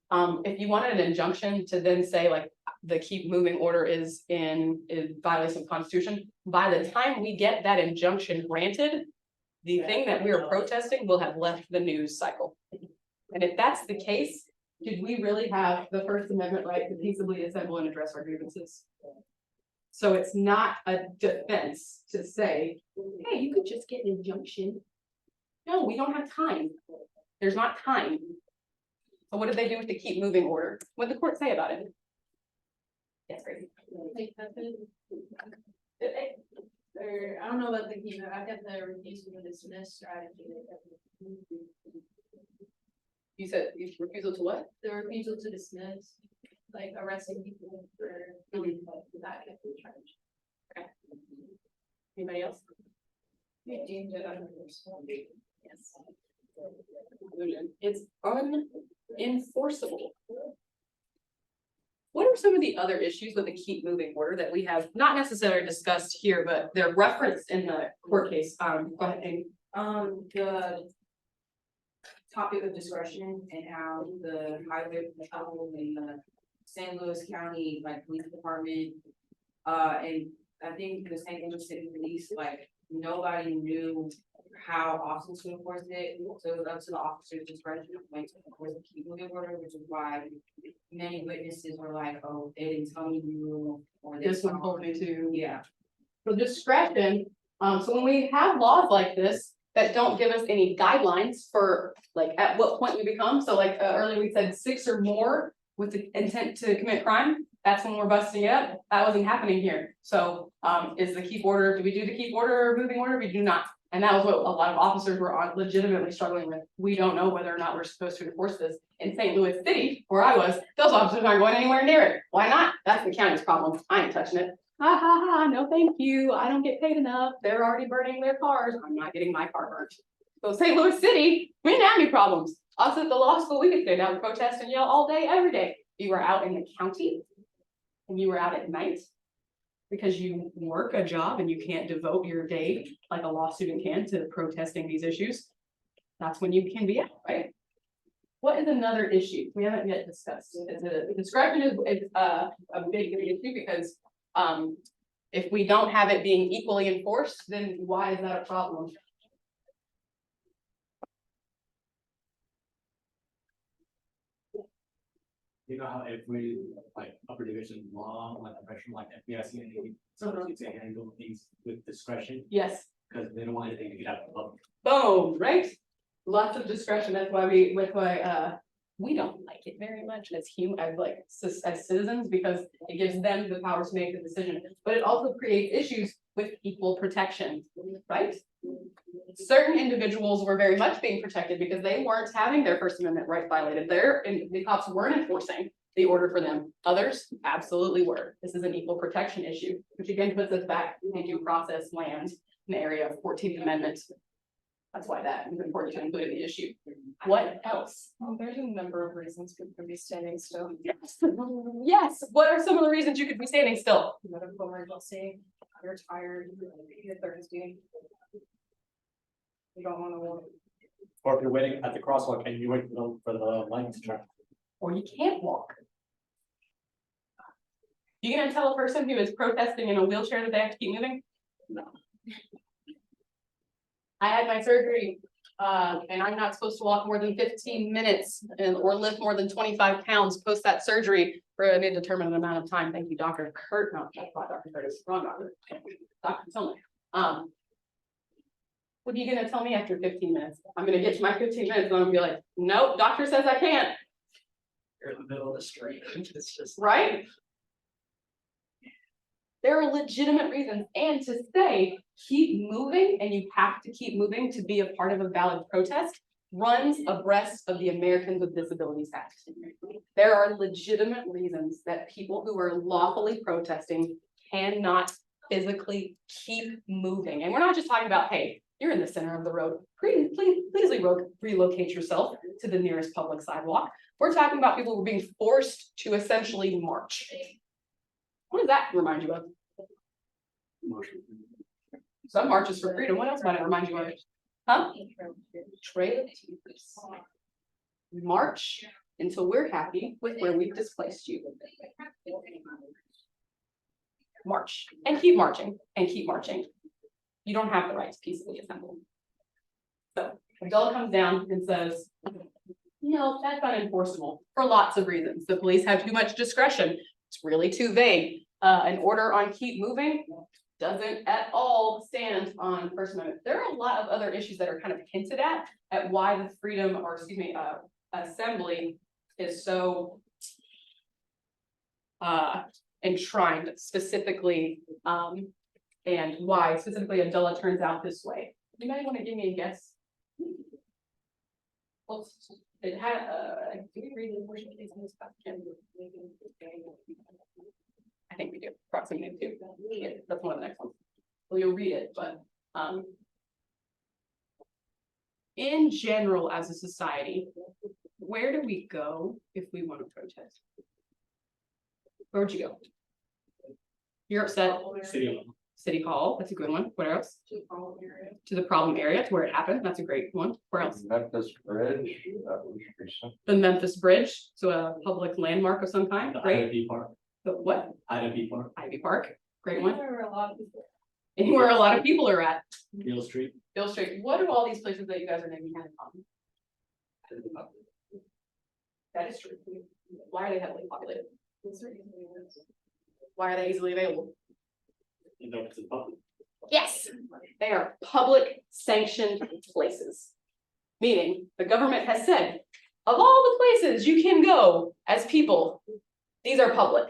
if you wanted an injunction to then say like the keep moving order is in violation of Constitution, by the time we get that injunction granted, the thing that we are protesting will have left the news cycle. And if that's the case, did we really have the First Amendment right to peaceably assemble and address our grievances? So it's not a defense to say, hey, you could just get an injunction. No, we don't have time. There's not time. So what did they do with the keep moving order? What did the court say about it? Yes, great. Or I don't know about the keep, I got the refusal to dismiss strategy. You said refusal to what? The refusal to dismiss, like arresting people for not getting charged. Okay. Anybody else? They deemed it unenforceable. Yes. It's unenforceable. What are some of the other issues with the keep moving order that we have not necessarily discussed here, but they're referenced in the court case? Go ahead, Amy. The topic of discretion and how the highway patrol and the St. Louis County, like, police department, and I think the St. Louis City Police, like, nobody knew how officers to enforce it, so it was up to the officer's discretion when to enforce the keep moving order, which is why many witnesses were like, oh, they didn't tell me you, or This one told me to. yeah. For discretion, so when we have laws like this that don't give us any guidelines for like at what point we become, so like earlier we said 6 or more, with the intent to commit crime, that's when we're busting it up. That wasn't happening here. So, is the keep order, do we do the keep order or moving order? We do not. And that was what a lot of officers were legitimately struggling with. We don't know whether or not we're supposed to enforce this. In St. Louis City, where I was, those officers aren't going anywhere near it. Why not? That's the county's problem. I ain't touching it. Ha ha ha, no thank you. I don't get paid enough. They're already burning their cars. I'm not getting my car burnt. So St. Louis City, we didn't have any problems. Us at the law school, we could stay down and protest and yell all day, every day. You were out in the county and you were out at night because you work a job and you can't devote your day like a law student can to protesting these issues. That's when you can be out, right? What is another issue we haven't yet discussed? Discretion is a big issue because if we don't have it being equally enforced, then why is that a problem? You know how every like upper division law, like professional, like FBIC, and sometimes they handle things with discretion Yes. because they don't want anything to get out of the public. Boom, right? Lots of discretion. That's why we don't like it very much as as citizens, because it gives them the power to make the decision, but it also creates issues with equal protection, right? Certain individuals were very much being protected because they weren't having their First Amendment rights violated. The cops weren't enforcing the order for them. Others absolutely were. This is an equal protection issue, which again puts us back in due process land, an area of 14th Amendment. That's why that is important to include in the issue. What else? There's a number of reasons people can be standing still. Yes. Yes. What are some of the reasons you could be standing still? Medical emergency, you're tired, you're thirsty. You don't want to walk. Or if you're waiting at the crosswalk and you wait for the light to turn. Or you can't walk. You gonna tell a person who is protesting in a wheelchair that they have to keep moving? No. I had my surgery, and I'm not supposed to walk more than 15 minutes or lift more than 25 pounds post that surgery for an indeterminate amount of time. Thank you, Dr. Kurt. No, that's not Dr. Curtis, wrong doctor. Dr. Tillman. What are you gonna tell me after 15 minutes? I'm gonna get to my 15 minutes and I'm gonna be like, nope, doctor says I can't. You're in the middle of the street. It's just. Right? There are legitimate reasons, and to say keep moving and you have to keep moving to be a part of a valid protest runs abreast of the Americans with Disabilities Act. There are legitimate reasons that people who are lawfully protesting cannot physically keep moving. And we're not just talking about, hey, you're in the center of the road. Please relocate yourself to the nearest public sidewalk. We're talking about people who are being forced to essentially march. What does that remind you of? Some marches for freedom. What else might it remind you of? Huh? Trail. March until we're happy with where we've displaced you. March and keep marching and keep marching. You don't have the right to peacefully assemble. So if Della comes down and says, no, that's unenforceable for lots of reasons. The police have too much discretion. It's really too vague. An order on keep moving doesn't at all stand on First Amendment. There are a lot of other issues that are kind of hinted at why the freedom, or excuse me, assembly is so enshrined specifically, and why specifically Adela turns out this way. You might want to give me a guess. Well, it had do we read the portion case in this question? I think we do, approximately two. Yeah, that's one of the next ones. Well, you'll read it, but in general, as a society, where do we go if we want to protest? Where would you go? You're upset. City Hall, that's a good one. Where else? To the problem area, to where it happened. That's a great one. Where else? Memphis Bridge, that was recent. The Memphis Bridge, so a public landmark of some kind. The Great. Ivy Park. The what? Ivy Park. Ivy Park. Great one. There were a lot of people. Anywhere a lot of people are at. Beale Street. Bill Street. What do all these places that you guys are naming have in common? That is true. Why are they heavily populated? Why are they easily available? You know, it's a public. Yes, they are public sanctioned places. Meaning the government has said, of all the places you can go as people, these are public.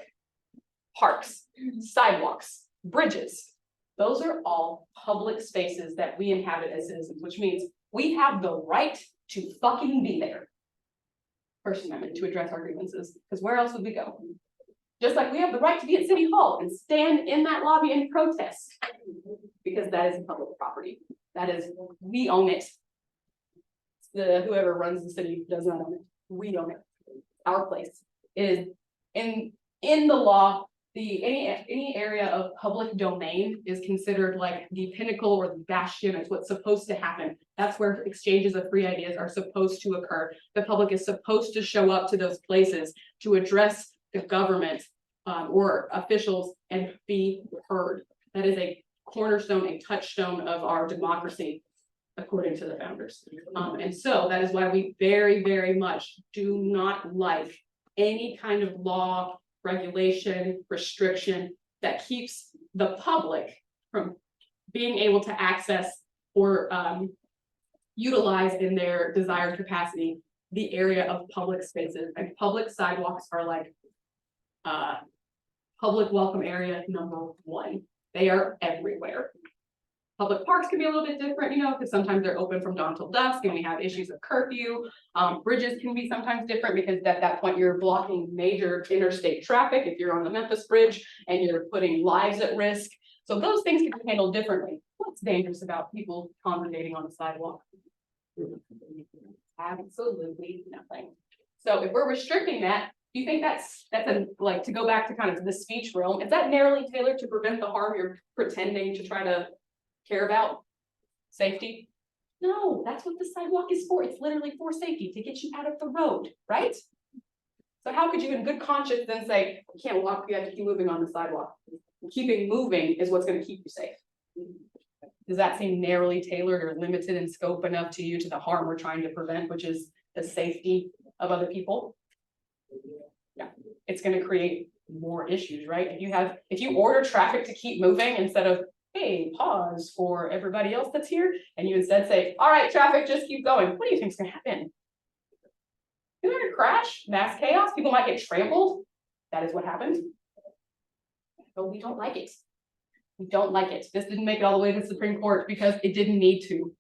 Parks, sidewalks, bridges. Those are all public spaces that we inhabit as citizens, which means we have the right to fucking be there. First Amendment, to address our grievances, because where else would we go? Just like we have the right to be at City Hall and stand in that lobby and protest, because that is public property. That is, we own it. Whoever runs the city does not own it. We own it. Our place is in the law. Any area of public domain is considered like the pinnacle or the bastion. It's what's supposed to happen. That's where exchanges of free ideas are supposed to occur. The public is supposed to show up to those places to address the government or officials and be heard. That is a cornerstone, a touchstone of our democracy, according to the founders. And so that is why we very, very much do not like any kind of law, regulation, restriction that keeps the public from being able to access or utilize in their desired capacity the area of public spaces. And public sidewalks are like public welcome area #1. They are everywhere. Public parks can be a little bit different, you know, because sometimes they're open from dawn till dusk and we have issues of curfew. Bridges can be sometimes different because at that point you're blocking major interstate traffic if you're on the Memphis Bridge and you're putting lives at risk. So those things can be handled differently. What's dangerous about people congregating on the sidewalk? Absolutely nothing. So if we're restricting that, do you think that's like, to go back to kind of the speech realm, is that narrowly tailored to prevent the harm you're pretending to try to care about? Safety? No, that's what the sidewalk is for. It's literally for safety, to get you out of the road, right? So how could you in good conscience then say, you can't walk, you have to keep moving on the sidewalk? Keeping moving is what's going to keep you safe. Does that seem narrowly tailored or limited in scope enough to you to the harm we're trying to prevent, which is the safety of other people? Yeah, it's going to create more issues, right? If you order traffic to keep moving instead of, hey, pause for everybody else that's here, and you instead say, all right, traffic, just keep going, what do you think is going to happen? You're going to crash, mass chaos, people might get trampled. That is what happened. But we don't like it. We don't like it. This didn't make it all the way to the Supreme Court because it didn't need to.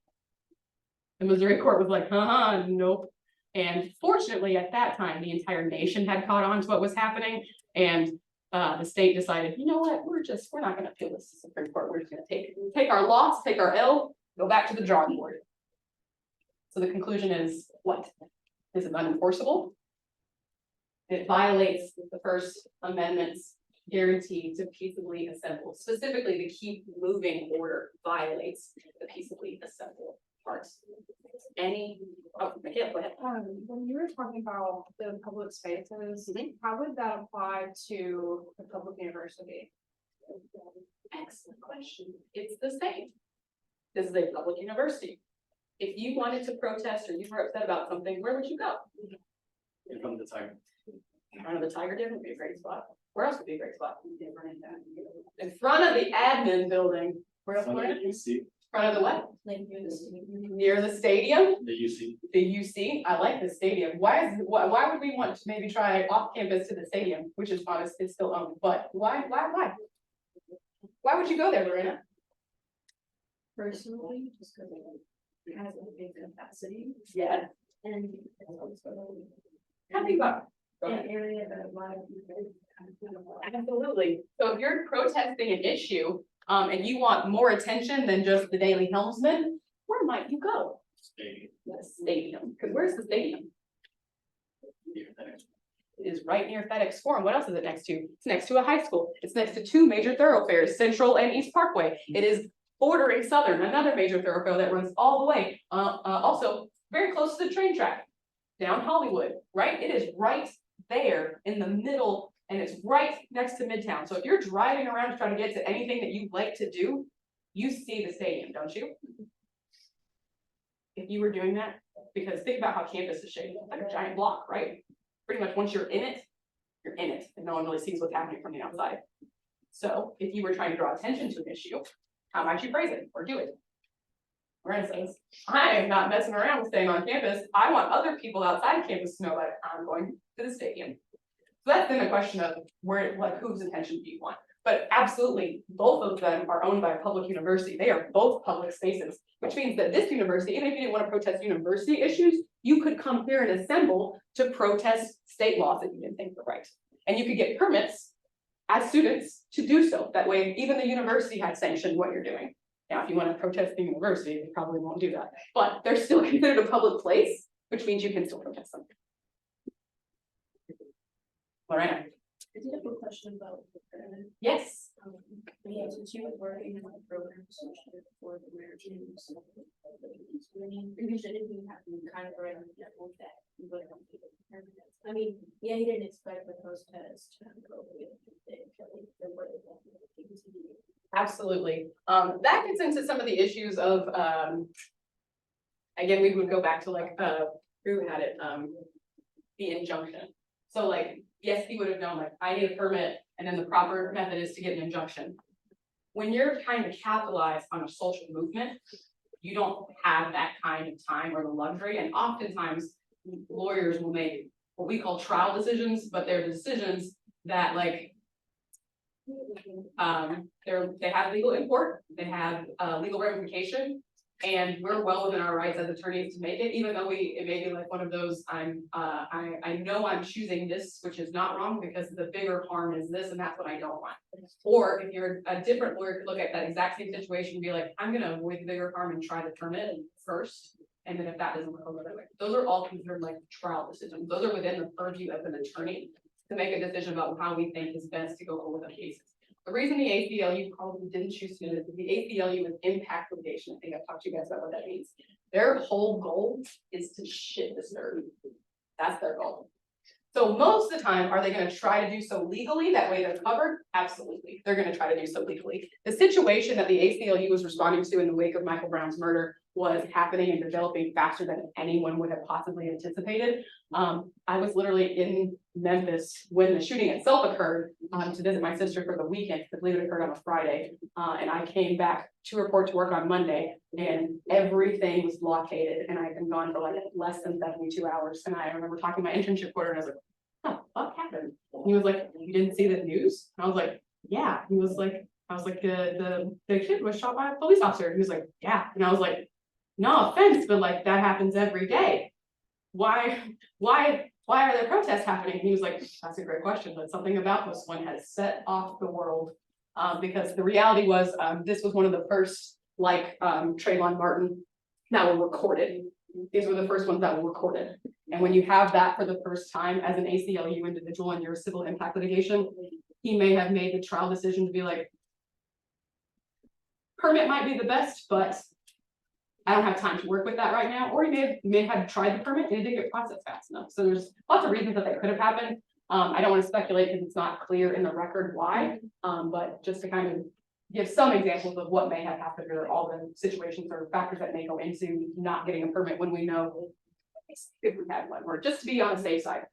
The Missouri court was like, nope. And fortunately, at that time, the entire nation had caught on to what was happening. And the state decided, you know what, we're not going to appeal this to the Supreme Court. We're just going to take our loss, take our L, go back to the drawing board. So the conclusion is what? Is it unenforceable? It violates the First Amendment's guarantee to peaceably assemble. Specifically, the keep moving order violates the peaceably assemble parts. Michaela, go ahead. When you were talking about the public spaces, how would that apply to the public university? Excellent question. It's the same. This is a public university. If you wanted to protest or you were upset about something, where would you go? In front of the tiger. In front of the Tiger Den would be a great spot. Where else would be a great spot? In front of the admin building. Where else? Front of the what? Near the stadium? The UC. The UC? I like the stadium. Why would we want to maybe try off campus to the stadium, which is honest, it's still owned, but why? Why would you go there, Lorena? Personally, just because it has a big capacity Yeah. and How do you go? an area that a lot of people. Absolutely. So if you're protesting an issue, and you want more attention than just the Daily Helmsman, where might you go? Stadium. The stadium. Because where's the stadium? It is right near FedEx Forum. What else is it next to? It's next to a high school. It's next to two major thoroughfares, Central and East Parkway. It is bordering Southern, another major thoroughfare that runs all the way. Also very close to the train track, down Hollywood, right? It is right there in the middle, and it's right next to Midtown. So if you're driving around to try to get to anything that you like to do, you see the stadium, don't you? If you were doing that, because think about how campus is shaped, it's like a giant block, right? Pretty much once you're in it, and no one really sees what's happening from the outside. So if you were trying to draw attention to an issue, how might you phrase it or do it? Miranda says, I am not messing around with staying on campus. I want other people outside campus to know that I'm going to the stadium. So that's then a question of where, like, whose attention do you want? But absolutely, both of them are owned by a public university. They are both public spaces, which means that this university, even if you didn't want to protest university issues, you could come here and assemble to protest state laws that you didn't think were right. And you could get permits as students to do so. That way, even the university had sanctioned what you're doing. Now, if you want to protest the university, they probably won't do that, but they're still considered a public place, which means you can still protest them. Lorena. I did have a question about the permit. Yes. Yeah, since you were working on the program associated for the American screening, shouldn't you have been kind of right on the level that you would have to get the permit? I mean, yeah, you didn't expect the protest to go with Absolutely. That gets into some of the issues of, again, we would go back to like, who had it, the injunction. So like, yes, he would have known, like, I need a permit, and then the proper method is to get an injunction. When you're trying to capitalize on a social movement, you don't have that kind of time or the luxury, and oftentimes lawyers will make what we call trial decisions, but they're decisions that like, they have legal import, they have legal ramification, and we're well within our rights as attorneys to make it, even though it may be like one of those, I know I'm choosing this, which is not wrong, because the bigger harm is this, and that's what I don't want. Or if you're a different lawyer, could look at that exact same situation and be like, I'm gonna avoid the bigger harm and try the permit first, and then if that doesn't work, I'll go that way. Those are all considered like trial decisions. Those are within the purview of an attorney to make a decision about how we think is best to go forward with the cases. The reason the ACLU probably didn't choose to do this is the ACLU is impact litigation. I think I've talked to you guys about what that means. Their whole goal is to shit disturb. That's their goal. So most of the time, are they going to try to do so legally? That way they're covered? Absolutely. They're going to try to do so legally. The situation that the ACLU was responding to in the wake of Michael Brown's murder was happening and developing faster than anyone would have possibly anticipated. I was literally in Memphis when the shooting itself occurred to visit my sister for the weekend, because I believe it occurred on a Friday. And I came back to report to work on Monday, and everything was blockaded, and I've been gone for like less than 72 hours. And I remember talking to my internship quarter, and I was like, what happened? And he was like, you didn't see the news? And I was like, yeah. He was like, I was like, the kid was shot by a police officer. He was like, yeah. And I was like, no offense, but like that happens every day. Why are there protests happening? And he was like, that's a great question, but something about this one has set off the world. Because the reality was, this was one of the first, like Trayvon Martin, that were recorded. These were the first ones that were recorded. And when you have that for the first time as an ACLU individual in your civil impact litigation, he may have made the trial decision to be like, permit might be the best, but I don't have time to work with that right now. Or he may have tried the permit and it didn't get processed fast enough. So there's lots of reasons that could have happened. I don't want to speculate because it's not clear in the record why, but just to kind of give some examples of what may have happened or all the situations or factors that may go into not getting a permit when we know if we had one, or just to be on the safe side.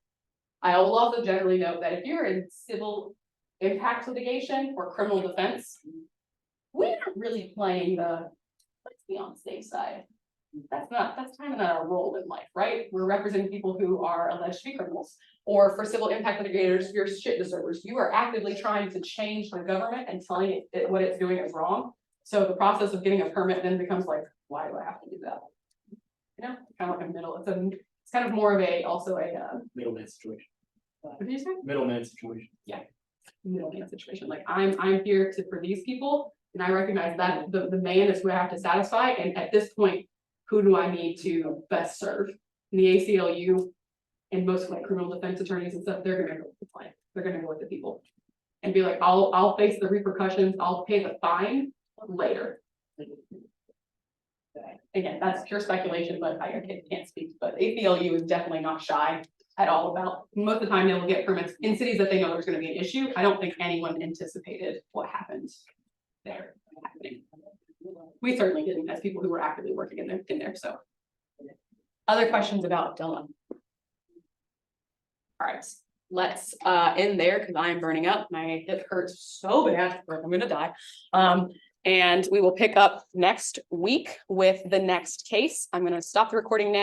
I will also generally note that if you're in civil impact litigation or criminal defense, we aren't really playing the let's be on the safe side. That's kind of not our role in life, right? We're representing people who are alleged to be criminals. Or for civil impact litigators, you're shit disturbers. You are actively trying to change the government and telling it what it's doing is wrong. So the process of getting a permit then becomes like, why do I have to do that? You know, kind of like a middle. It's kind of more of also a Middleman situation. what did you say? Middleman situation. Yeah, middleman situation. Like I'm here for these people, and I recognize that the man is who I have to satisfy. And at this point, who do I need to best serve? In the ACLU and most like criminal defense attorneys and stuff, they're gonna go with the client. They're gonna go with the people and be like, I'll face the repercussions. I'll pay the fine later. Again, that's pure speculation, but I can't speak. But ACLU is definitely not shy at all about. Most of the time, they will get permits in cities that they know there's going to be an issue. I don't think anyone anticipated what happened there happening. We certainly didn't, as people who were actively working in there. So, other questions about Della? All right, let's end there because I'm burning up. My hip hurts so bad, I'm gonna die. And we will pick up next week with the next case. I'm gonna stop the recording now.